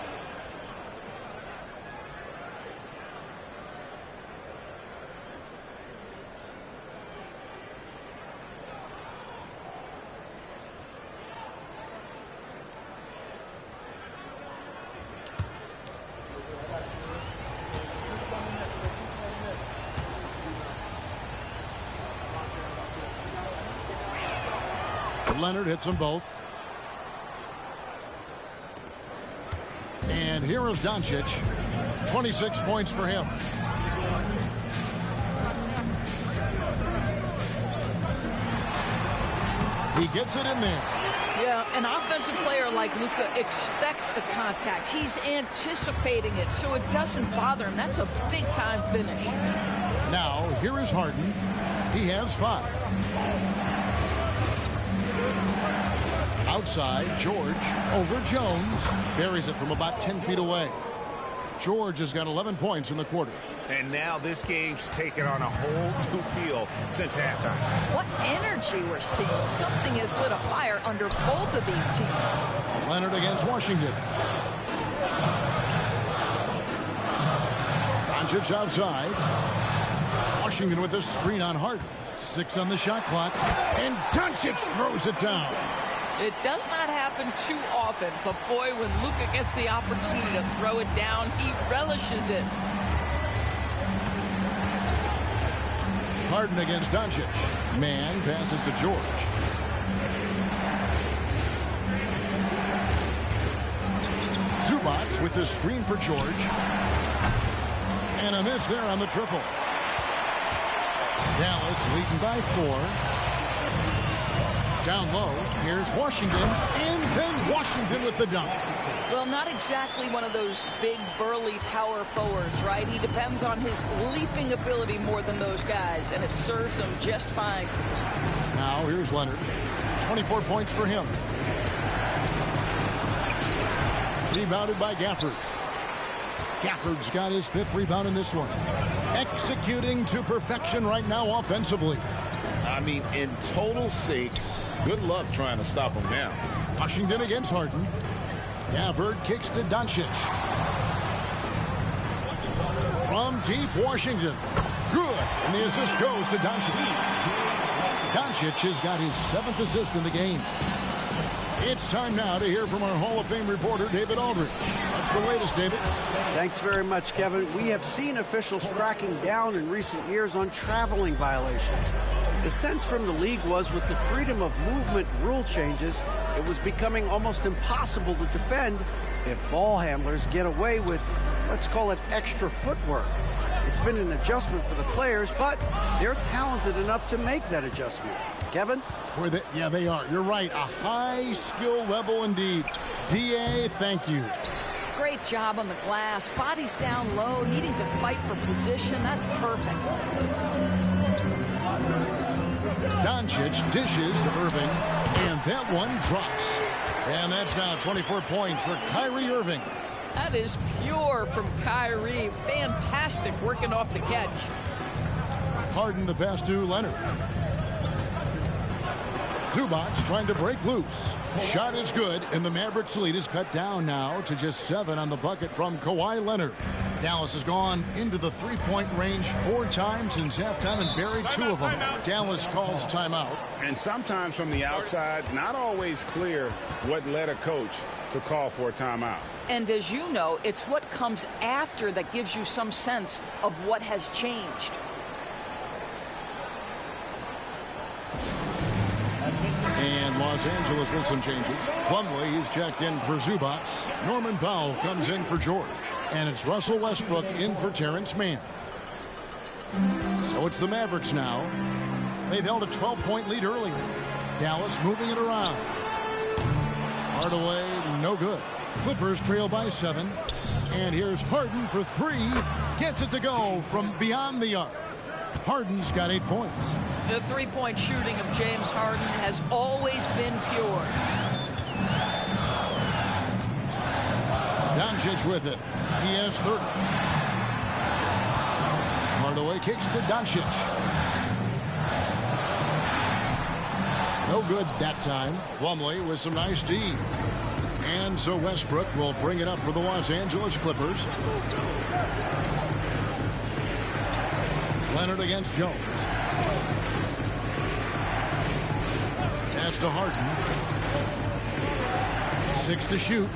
Leonard hits them both. And here is Doncic. 26 points for him. He gets it in there.
Yeah, an offensive player like Luka expects the contact. He's anticipating it, so it doesn't bother him. That's a big-time finish.
Now, here is Harden. He has 5. Outside, George over Jones. Buries it from about 10 feet away. George has got 11 points in the quarter.
And now this game's taken on a whole new feel since halftime.
What energy we're seeing. Something has lit a fire under both of these teams.
Leonard against Washington. Doncic outside. Washington with the screen on Harden. 6 on the shot clock. And Doncic throws it down.
It does not happen too often, but boy, when Luka gets the opportunity to throw it down, he relishes it.
Harden against Doncic. Man passes to George. Zubac with the screen for George. And a miss there on the triple. Dallas leading by 4. Down low, here's Washington, and then Washington with the dunk.
Well, not exactly one of those big, burly power forwards, right? He depends on his leaping ability more than those guys, and it serves him just fine.
Now, here's Leonard. 24 points for him. Rebounded by Gafford. Gafford's got his 5th rebound in this one. Executing to perfection right now offensively.
I mean, in total sync. Good luck trying to stop him now.
Washington against Harden. Gafford kicks to Doncic. From deep, Washington. Good. And the assist goes to Doncic. Doncic has got his 7th assist in the game. It's time now to hear from our Hall of Fame reporter, David Aldridge. What's the latest, David?
Thanks very much, Kevin. We have seen officials cracking down in recent years on traveling violations. The sense from the league was with the freedom of movement rule changes, it was becoming almost impossible to defend if ball handlers get away with, let's call it, extra footwork. It's been an adjustment for the players, but they're talented enough to make that adjustment. Kevin?
Yeah, they are. You're right. A high skill level indeed. DA, thank you.
Great job on the glass. Body's down low, needing to fight for position. That's perfect.
Doncic dishes to Irving, and that one drops. And that's now 24 points for Kyrie Irving.
That is pure from Kyrie. Fantastic working off the catch.
Harden the pass to Leonard. Zubac trying to break loose. Shot is good, and the Mavericks lead is cut down now to just 7 on the bucket from Kawhi Leonard. Dallas has gone into the three-point range 4 times since halftime and buried 2 of them. Dallas calls timeout.
And sometimes from the outside, not always clear what led a coach to call for a timeout.
And as you know, it's what comes after that gives you some sense of what has changed.
And Los Angeles with some changes. Plumlee is checked in for Zubac. Norman Powell comes in for George. And it's Russell Westbrook in for Terrence Mann. So it's the Mavericks now. They've held a 12-point lead earlier. Dallas moving it around. Hardaway, no good. Clippers trail by 7. And here's Harden for 3. Gets it to go from beyond the arc. Harden's got 8 points.
The three-point shooting of James Harden has always been pure.
Doncic with it. He has 30. Hardaway kicks to Doncic. No good that time. Plumlee with some nice D. And so Westbrook will bring it up for the Los Angeles Clippers. Leonard against Jones. Pass to Harden. 6 to shoot.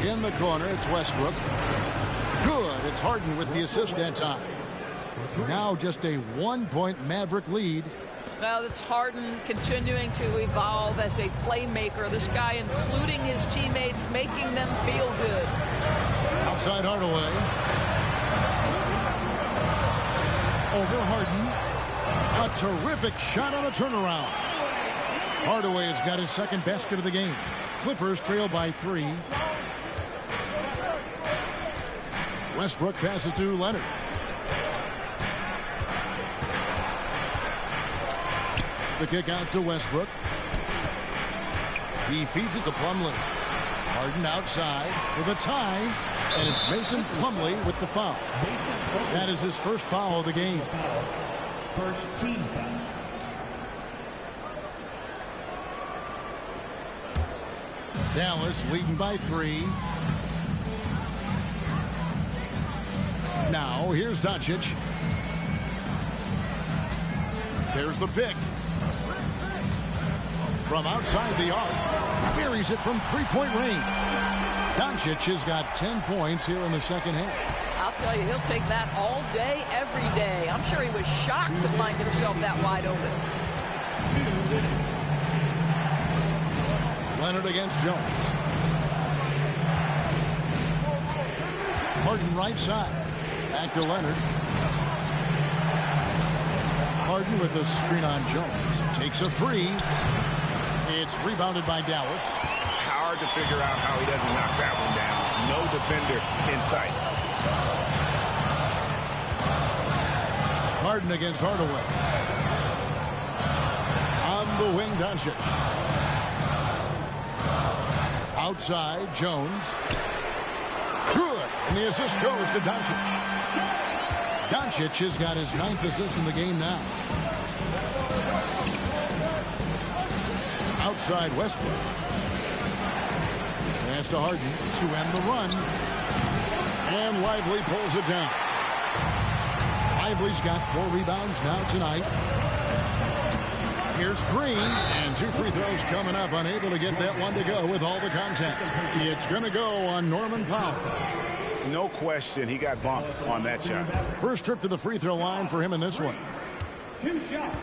In the corner, it's Westbrook. Good. It's Harden with the assist that time. Now just a 1-point Maverick lead
Well, it's Harden continuing to evolve as a playmaker. This guy, including his teammates, making them feel good.
Outside Hardaway. Over Harden. A terrific shot on a turnaround. Hardaway has got his second basket of the game. Clippers trail by 3. Westbrook passes to Leonard. The kick out to Westbrook. He feeds it to Plumlee. Harden outside for the tie. And it's Mason Plumlee with the foul. That is his first foul of the game.
First team foul.
Dallas leading by 3. Now here's Doncic. There's the pick. From outside the arc. Buries it from three-point range. Doncic has got 10 points here in the second half.
I'll tell you, he'll take that all day, every day. I'm sure he was shocked to find himself that wide open.
Leonard against Jones. Harden right side. Back to Leonard. Harden with a screen on Jones. Takes a 3. It's rebounded by Dallas.
Hard to figure out how he doesn't knock that one down. No defender in sight.
Harden against Hardaway. On the wing, Doncic. Outside, Jones. Good. And the assist goes to Doncic. Doncic has got his 9th assist in the game now. Outside Westbrook. Pass to Harden to end the run. And Lively pulls it down. Lively's got 4 rebounds now tonight. Here's Green, and 2 free throws coming up. Unable to get that one to go with all the contact. It's going to go on Norman Powell.
No question, he got bumped on that shot.
First trip to the free throw line for him in this one.
2 shots.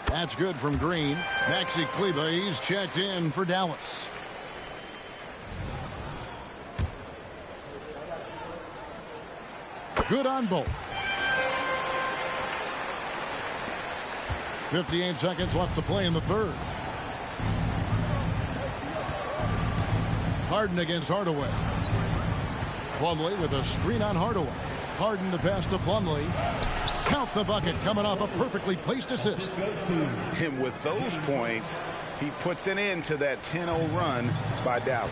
That's good from Green. Maxi Kleber, he's checked in for Dallas. Good on both. 58 seconds left to play in the third. Harden against Hardaway. Plumlee with a screen on Hardaway. Harden to pass to Plumlee. Count the bucket, coming off a perfectly placed assist.
And with those points, he puts an end to that 10-0 run by Dallas.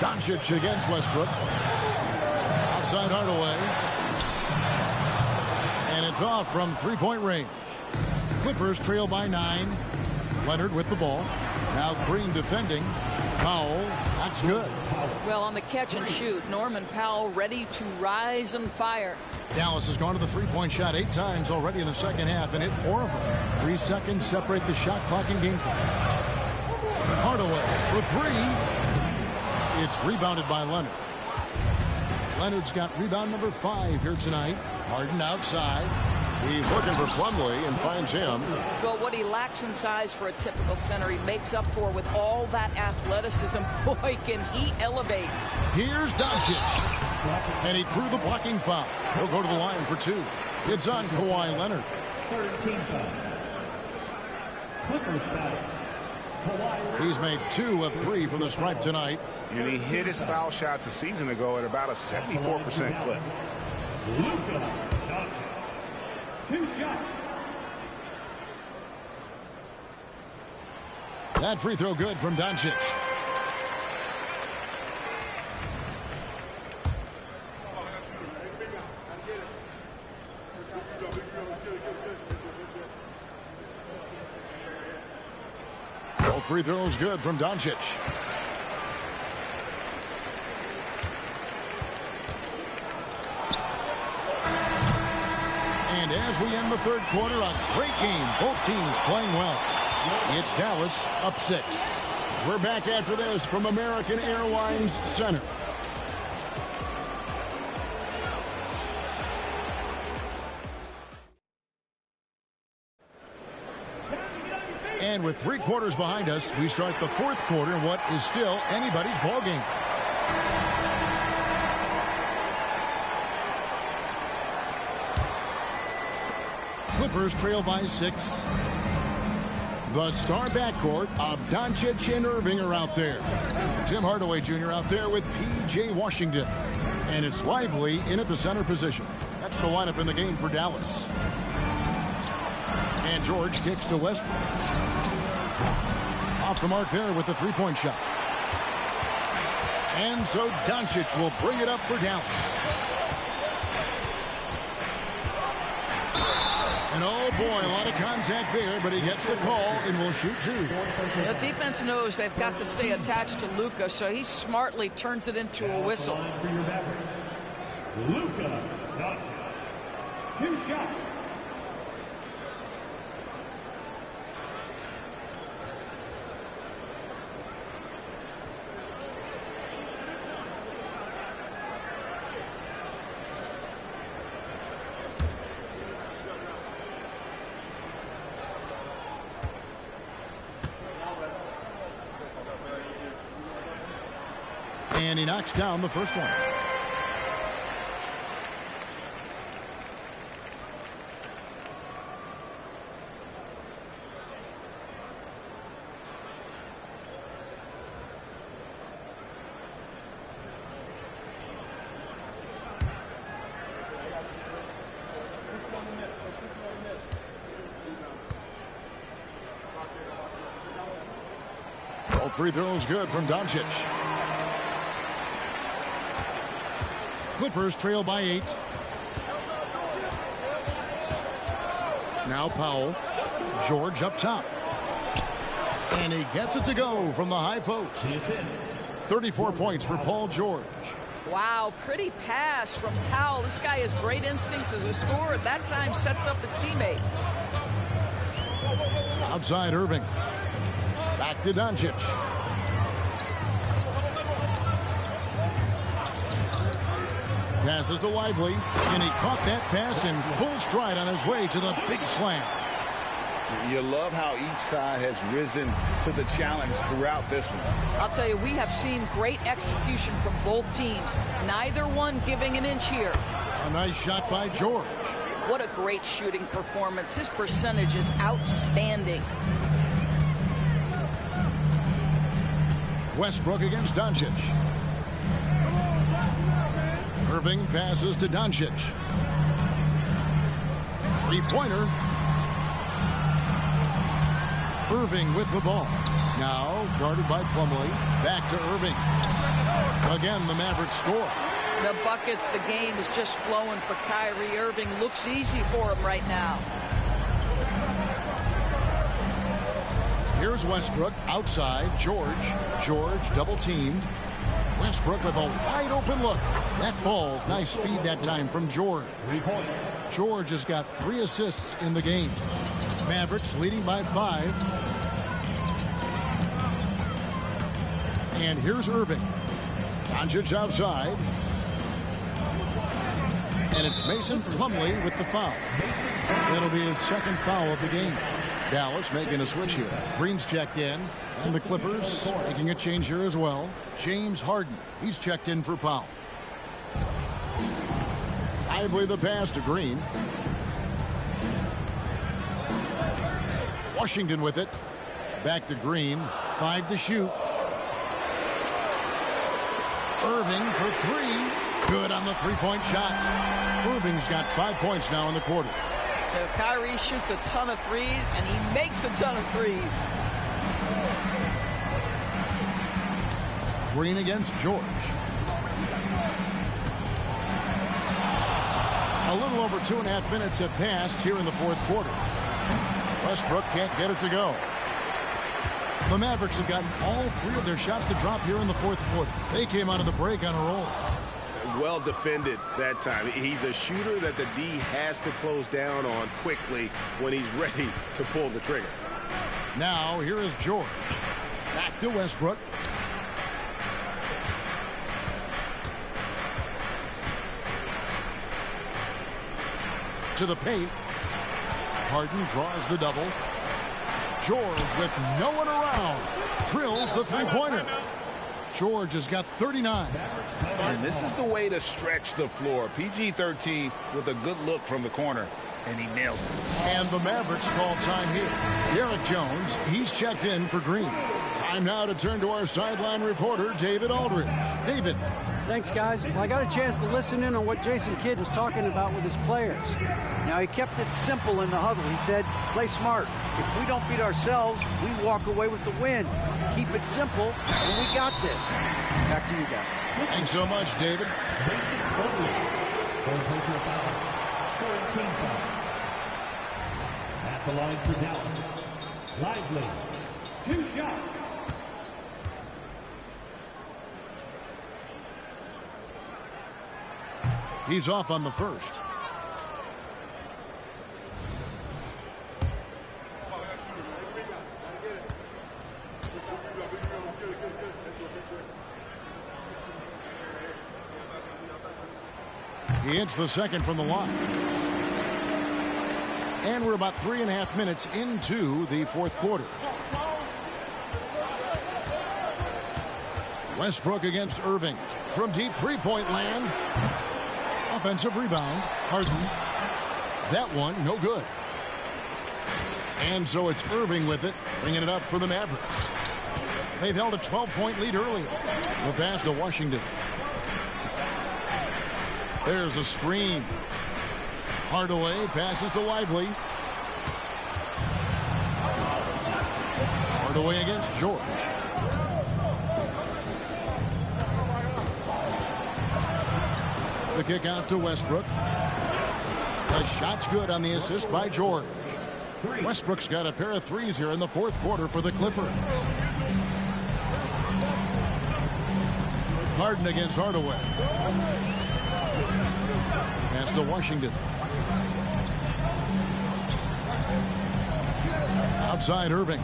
Doncic against Westbrook. Outside Hardaway. And it's off from three-point range. Clippers trail by 9. Leonard with the ball. Now Green defending. Powell, that's good.
Well, on the catch and shoot, Norman Powell ready to rise and fire.
Dallas has gone to the three-point shot 8 times already in the second half and hit 4 of them. 3 seconds separate the shot clock and game clock. Hardaway for 3. It's rebounded by Leonard. Leonard's got rebound number 5 here tonight. Harden outside. He's looking for Plumlee and finds him.
Well, what he lacks in size for a typical center, he makes up for with all that athleticism. Boy, can he elevate.
Here's Doncic. And he drew the blocking foul. He'll go to the line for 2. It's on Kawhi Leonard.
Third team foul. Clippers foul.
He's made 2 of 3 from the stripe tonight.
And he hit his foul shots a season ago at about a 74% clip.
Luka Doncic. 2 shots.
That free throw good from Doncic. Both free throws good from Doncic. And as we end the third quarter, a great game. Both teams playing well. It's Dallas up 6. We're back after this from American Airlines Center. And with 3 quarters behind us, we start the 4th quarter in what is still anybody's ball game. Clippers trail by 6. The star backcourt of Doncic and Irving are out there. Tim Hardaway Jr. out there with P.J. Washington. And it's Lively in at the center position. That's the lineup in the game for Dallas. And George kicks to Westbrook. Off the mark there with the three-point shot. And so Doncic will bring it up for Dallas. And oh boy, a lot of contact there, but he gets the call and will shoot 2.
The defense knows they've got to stay attached to Luka, so he smartly turns it into a whistle.
For your Mavericks, Luka Doncic. 2 shots.
And he knocks down the first one. All 3 throws good from Doncic. Clippers trail by 8. Now Powell. George up top. And he gets it to go from the high post. 34 points for Paul George.
Wow, pretty pass from Powell. This guy has great instincts as a scorer. That time sets up his teammate.
Outside Irving. Back to Doncic. Passes to Lively, and he caught that pass in full stride on his way to the big slam.
You love how each side has risen to the challenge throughout this one.
I'll tell you, we have seen great execution from both teams. Neither one giving an inch here.
A nice shot by George.
What a great shooting performance. His percentage is outstanding.
Westbrook against Doncic. Irving passes to Doncic. Three-pointer. Irving with the ball. Now guarded by Plumlee. Back to Irving. Again, the Mavericks score.
The buckets, the game is just flowing for Kyrie Irving. Looks easy for him right now.
Here's Westbrook outside. George double teamed. Westbrook with a wide open look. That falls. Nice feed that time from George. George has got 3 assists in the game. Mavericks leading by 5. And here's Irving. Doncic outside. And it's Mason Plumlee with the foul. That'll be his second foul of the game. Dallas making a switch here. Green's checked in. And the Clippers making a change here as well. James Harden. He's checked in for Powell. Lively the pass to Green. Washington with it. Back to Green. 5 to shoot. Irving for 3. Good on the three-point shot. Irving's got 5 points now in the quarter.
So Kyrie shoots a ton of threes, and he makes a ton of threes.
Green against George. A little over 2.5 minutes have passed here in the 4th quarter. Westbrook can't get it to go. The Mavericks have gotten all 3 of their shots to drop here in the 4th quarter. They came out of the break on a roll.
Well defended that time. He's a shooter that the D has to close down on quickly when he's ready to pull the trigger.
Now here is George. Back to Westbrook. To the paint. Harden draws the double. George with no one around. Drills the three-pointer. George has got 39.
And this is the way to stretch the floor. PG-13 with a good look from the corner, and he nails it.
And the Mavericks call time here. Derek Jones, he's checked in for Green. Time now to turn to our sideline reporter, David Aldridge. David.
Thanks, guys. Well, I got a chance to listen in on what Jason Kidd was talking about with his players. Now, he kept it simple in the huddle. He said, play smart. If we don't beat ourselves, we walk away with the win. Keep it simple, and we got this. Back to you guys.
Thanks so much, David.
At the line for Dallas, Lively, 2 shots.
He's off on the first. He hits the second from the line. And we're about 3.5 minutes into the fourth quarter. Westbrook against Irving. From deep three-point land. Offensive rebound. Harden. That one, no good. And so it's Irving with it, bringing it up for the Mavericks. They've held a 12-point lead earlier. The pass to Washington. There's a screen. Hardaway passes to Lively. Hardaway against George. The kick out to Westbrook. The shot's good on the assist by George. Westbrook's got a pair of threes here in the fourth quarter for the Clippers. Harden against Hardaway. Pass to Washington. Outside Irving.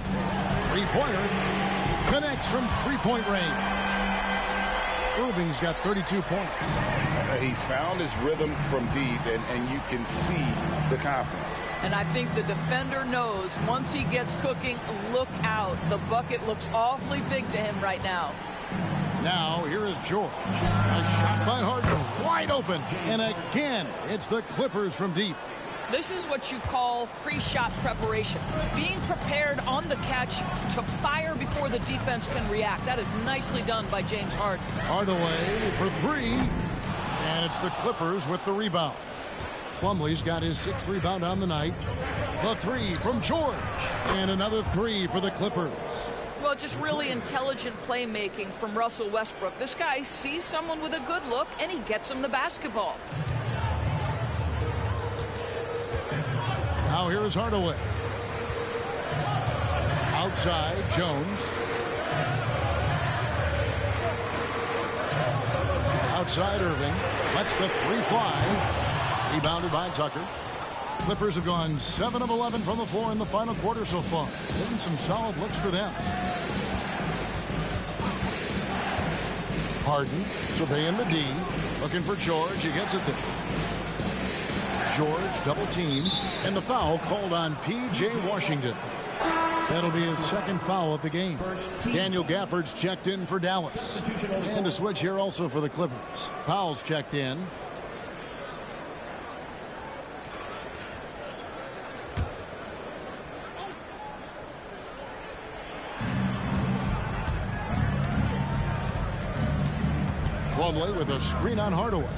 Three-pointer. Connects from three-point range. Irving's got 32 points.
He's found his rhythm from deep, and you can see the confidence.
And I think the defender knows once he gets cooking, look out. The bucket looks awfully big to him right now.
Now, here is George. A shot by Harden, wide open. And again, it's the Clippers from deep.
This is what you call pre-shot preparation. Being prepared on the catch to fire before the defense can react. That is nicely done by James Harden.
Hardaway for three. And it's the Clippers with the rebound. Plumlee's got his 6th rebound on the night. The three from George. And another three for the Clippers.
Well, just really intelligent playmaking from Russell Westbrook. This guy sees someone with a good look, and he gets him the basketball.
Now here is Hardaway. Outside, Jones. Outside, Irving. Lets the three fly. Rebounded by Tucker. Clippers have gone 7 of 11 from the floor in the final quarter so far. Getting some solid looks for them. Harden surveying the D. Looking for George. He gets it there. George double team. And the foul called on P.J. Washington. That'll be his 2nd foul of the game. Daniel Gafford's checked in for Dallas. And a switch here also for the Clippers. Powell's checked in. Plumlee with a screen on Hardaway.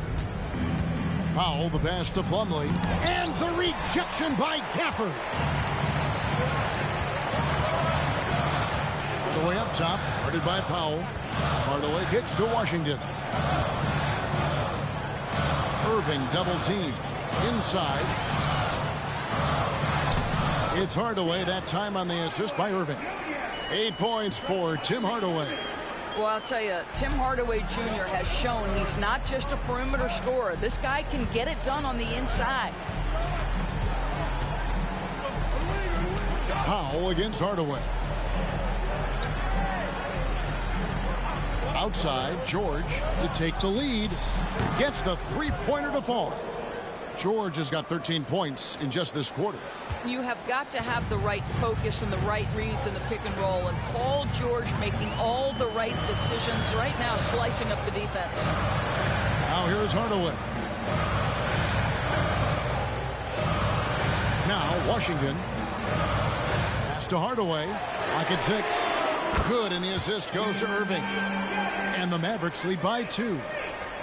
Powell, the pass to Plumlee. And the rejection by Gafford. Hardaway up top, guarded by Powell. Hardaway kicks to Washington. Irving double team. Inside. It's Hardaway, that time on the assist by Irving. 8 points for Tim Hardaway.
Well, I'll tell you, Tim Hardaway Jr. has shown he's not just a perimeter scorer. This guy can get it done on the inside.
Powell against Hardaway. Outside, George to take the lead. Gets the three-pointer to fall. George has got 13 points in just this quarter.
You have got to have the right focus and the right reads in the pick and roll. And Paul George making all the right decisions right now, slicing up the defense.
Now here's Hardaway. Now Washington. Pass to Hardaway. Lock at 6. Good, and the assist goes to Irving. And the Mavericks lead by 2.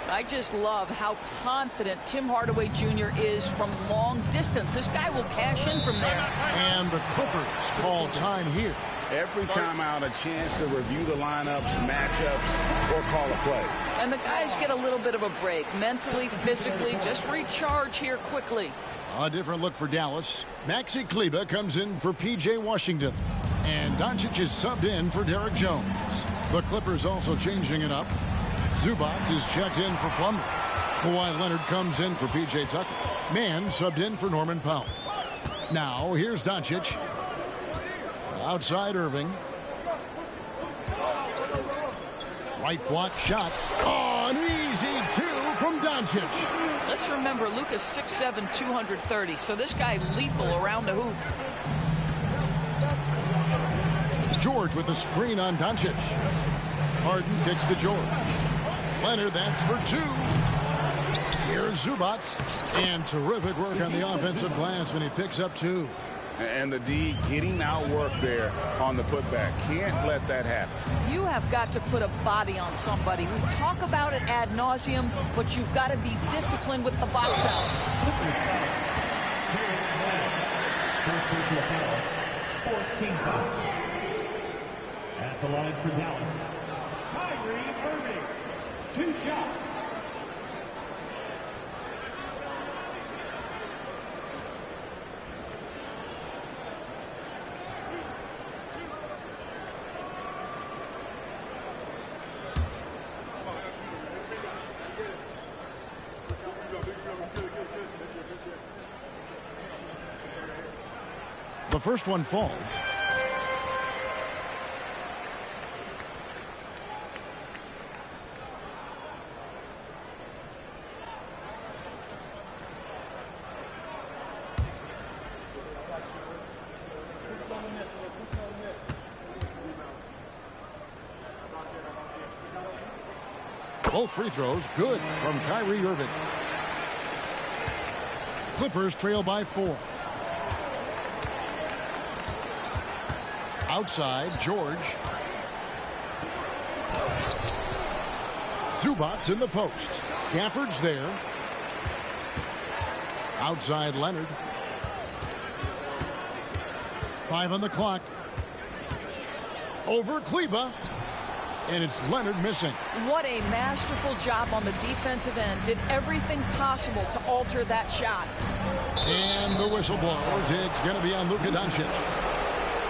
I just love how confident Tim Hardaway Jr. is from long distance. This guy will cash in from there.
And the Clippers call time here.
Every time out, a chance to review the lineups, matchups, or call a play.
And the guys get a little bit of a break, mentally, physically, just recharge here quickly.
A different look for Dallas. Maxi Kleber comes in for P.J. Washington. And Doncic is subbed in for Derek Jones. The Clippers also changing it up. Zubac is checked in for Plumlee. Kawhi Leonard comes in for P.J. Tucker. Mann subbed in for Norman Powell. Now here's Doncic. Outside Irving. Right block shot. Oh, an easy 2 from Doncic.
Let's remember, Luka's 6'7", 230, so this guy lethal around the hoop.
George with the screen on Doncic. Harden kicks to George. Leonard, that's for 2. Here's Zubac. And terrific work on the offensive glass when he picks up 2.
And the D getting outworked there on the putback. Can't let that happen.
You have got to put a body on somebody. We talk about it ad nauseum, but you've got to be disciplined with the box outs.
14 fouls. At the line for Dallas, Kyrie Irving. 2 shots.
The first one falls. Both free throws good from Kyrie Irving. Clippers trail by 4. Outside, George. Zubac's in the post. Gafford's there. Outside, Leonard. 5 on the clock. Over Kleber. And it's Leonard missing.
What a masterful job on the defensive end. Did everything possible to alter that shot.
And the whistle blows. It's going to be on Luka Doncic.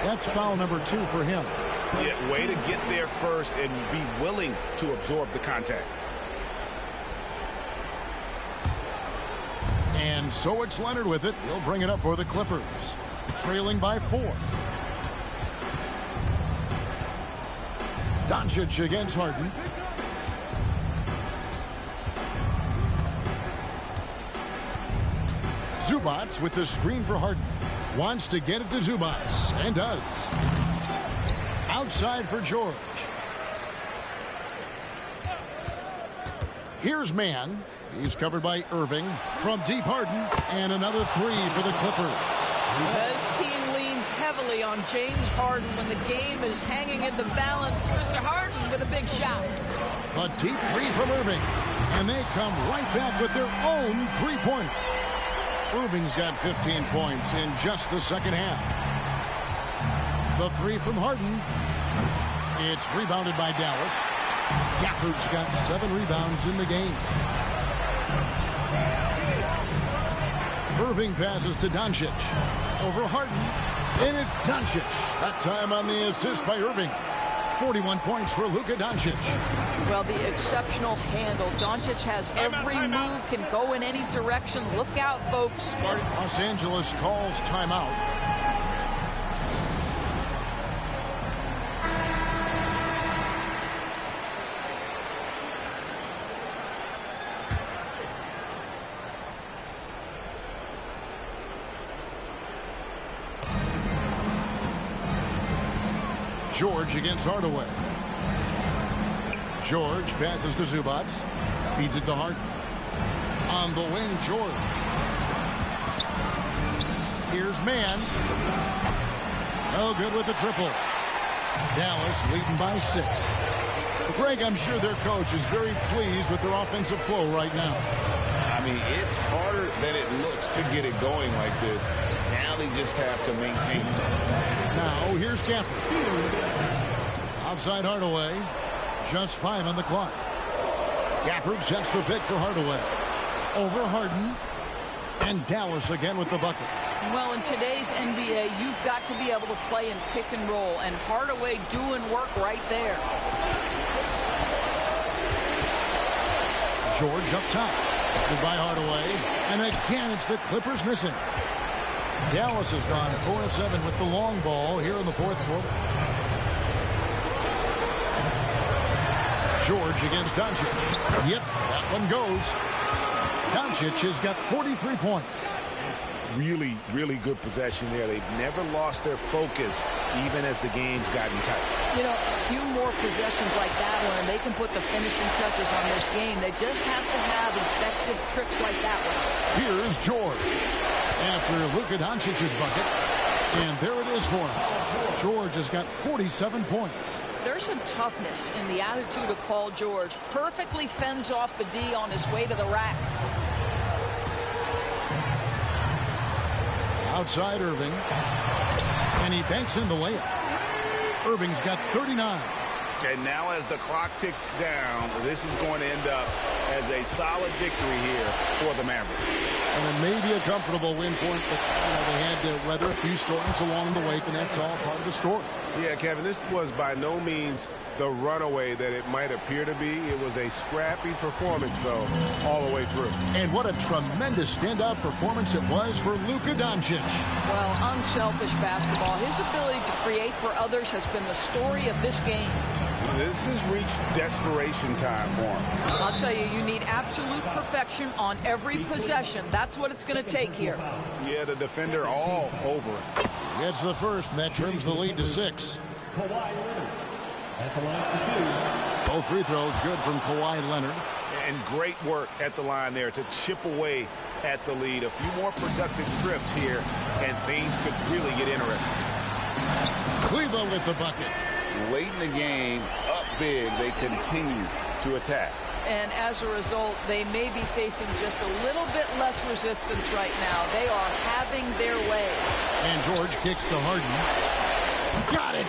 That's foul number 2 for him.
Yeah, way to get there first and be willing to absorb the contact.
And so it's Leonard with it. He'll bring it up for the Clippers. Trailing by 4. Doncic against Harden. Zubac with the screen for Harden. Wants to get it to Zubac, and does. Outside for George. Here's Mann. He's covered by Irving. From deep, Harden. And another 3 for the Clippers.
This team leans heavily on James Harden when the game is hanging in the balance. Mr. Harden with a big shot.
A deep 3 from Irving. And they come right back with their own 3-pointer. Irving's got 15 points in just the second half. The 3 from Harden. It's rebounded by Dallas. Gafford's got 7 rebounds in the game. Irving passes to Doncic. Over Harden. And it's Doncic. That time on the assist by Irving. 41 points for Luka Doncic.
Well, the exceptional handle. Doncic has every move, can go in any direction. Look out, folks.
Los Angeles calls timeout. George against Hardaway. George passes to Zubac. Feeds it to Harden. On the wing, George. Here's Mann. No good with the triple. Dallas leading by 6. Greg, I'm sure their coach is very pleased with their offensive flow right now.
I mean, it's harder than it looks to get it going like this. Now they just have to maintain it.
Now, here's Gafford. Outside Hardaway. Just 5 on the clock. Gafford sets the pick for Hardaway. Over Harden. And Dallas again with the bucket.
Well, in today's NBA, you've got to be able to play in pick and roll, and Hardaway doing work right there.
George up top. Goodbye, Hardaway. And again, it's the Clippers missing. Dallas has gone 4 of 7 with the long ball here in the fourth quarter. George against Doncic. Yep, that one goes. Doncic has got 43 points.
Really, really good possession there. They've never lost their focus, even as the game's gotten tight.
You know, a few more possessions like that one, and they can put the finishing touches on this game. They just have to have effective trips like that one.
Here's George after Luka Doncic's bucket. And there it is for him. George has got 47 points.
There's some toughness in the attitude of Paul George. Perfectly fends off the D on his way to the rack.
Outside Irving. And he banks in the layup. Irving's got 39.
And now as the clock ticks down, this is going to end up as a solid victory here for the Mavericks.
And it may be a comfortable win for him, but they had to weather a few storms along the way, and that's all part of the story.
Yeah, Kevin, this was by no means the runaway that it might appear to be. It was a scrappy performance, though, all the way through.
And what a tremendous standout performance it was for Luka Doncic.
Well, unselfish basketball. His ability to create for others has been the story of this game.
This has reached desperation time for him.
I'll tell you, you need absolute perfection on every possession. That's what it's going to take here.
Yeah, the defender all over it.
Gets the first, and that trims the lead to 6. Both free throws good from Kawhi Leonard.
And great work at the line there to chip away at the lead. A few more productive trips here, and things could really get interesting.
Kleba with the bucket.
Late in the game, up big, they continue to attack.
And as a result, they may be facing just a little bit less resistance right now. They are having their way.
And George kicks to Harden. Got it!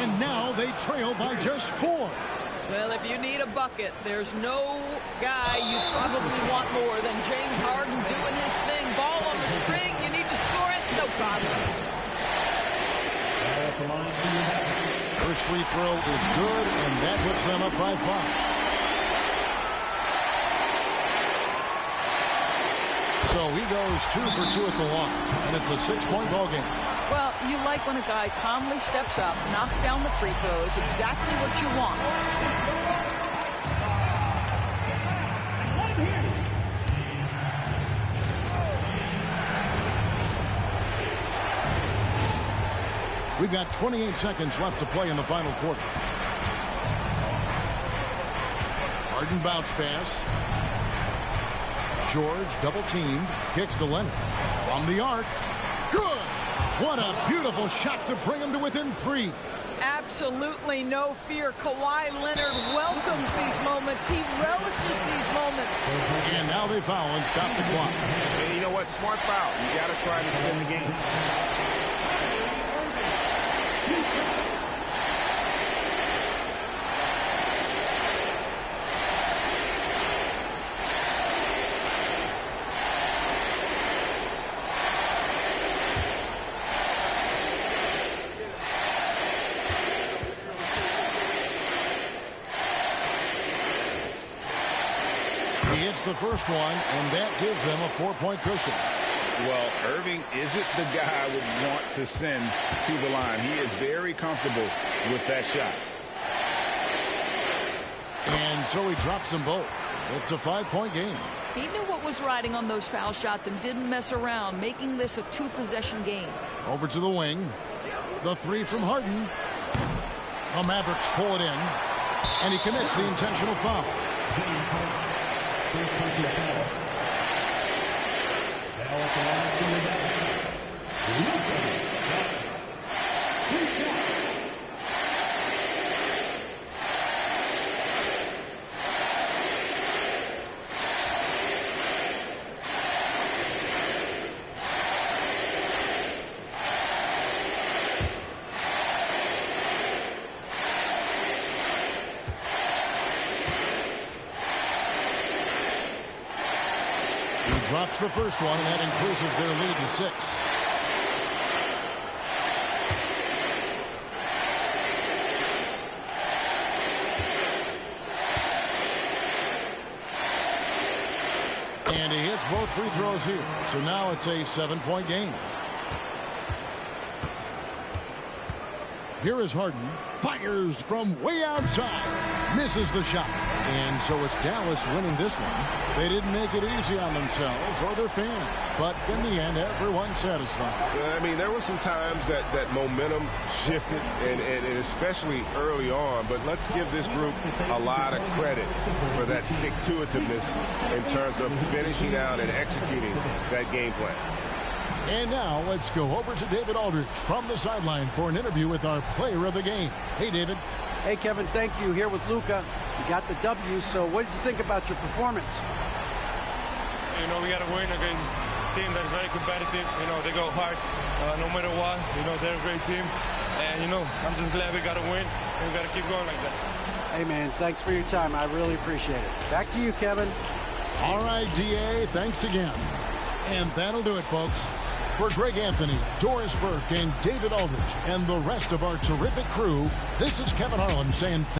And now they trail by just 4.
Well, if you need a bucket, there's no guy you probably want more than James Harden doing his thing. Ball on the string, you need to score it, no problem.
First free throw is good, and that puts them up by 5. So he goes 2 for 2 at the line, and it's a 6-point ball game.
Well, you like when a guy calmly steps up, knocks down the free throws, exactly what you want.
We've got 28 seconds left to play in the final quarter. Harden bounce pass. George double teamed, kicks to Leonard. From the arc. Good! What a beautiful shot to bring him to within 3.
Absolutely no fear. Kawhi Leonard welcomes these moments. He relishes these moments.
And now they foul and stop the clock.
And you know what? Smart foul. You got to try and extend the game.
He hits the first one, and that gives them a 4-point cushion.
Well, Irving isn't the guy I would want to send to the line. He is very comfortable with that shot.
And so he drops them both. It's a 5-point game.
He knew what was riding on those foul shots and didn't mess around, making this a 2-possession game.
Over to the wing. The 3 from Harden. The Mavericks pull it in, and he commits the intentional foul. Drops the first one, and that increases their lead to 6. And he hits both free throws here. So now it's a 7-point game. Here is Harden. Fires from way outside. Misses the shot. And so it's Dallas winning this one. They didn't make it easy on themselves or their fans. But in the end, everyone's satisfied.
I mean, there were some times that momentum shifted, and especially early on. But let's give this group a lot of credit for that stick-to-itiveness in terms of finishing out and executing that game plan.
And now let's go over to David Aldridge from the sideline for an interview with our player of the game. Hey, David.
Hey, Kevin, thank you. Here with Luka. You got the W, so what did you think about your performance?
You know, we got to win against a team that is very competitive. You know, they go hard no matter what. You know, they're a great team. And, you know, I'm just glad we got to win, and we got to keep going like that.
Hey, man, thanks for your time. I really appreciate it. Back to you, Kevin.
All right, D.A., thanks again. And that'll do it, folks. For Greg Anthony, Doris Burke, and David Aldridge, and the rest of our terrific crew, this is Kevin Harlan saying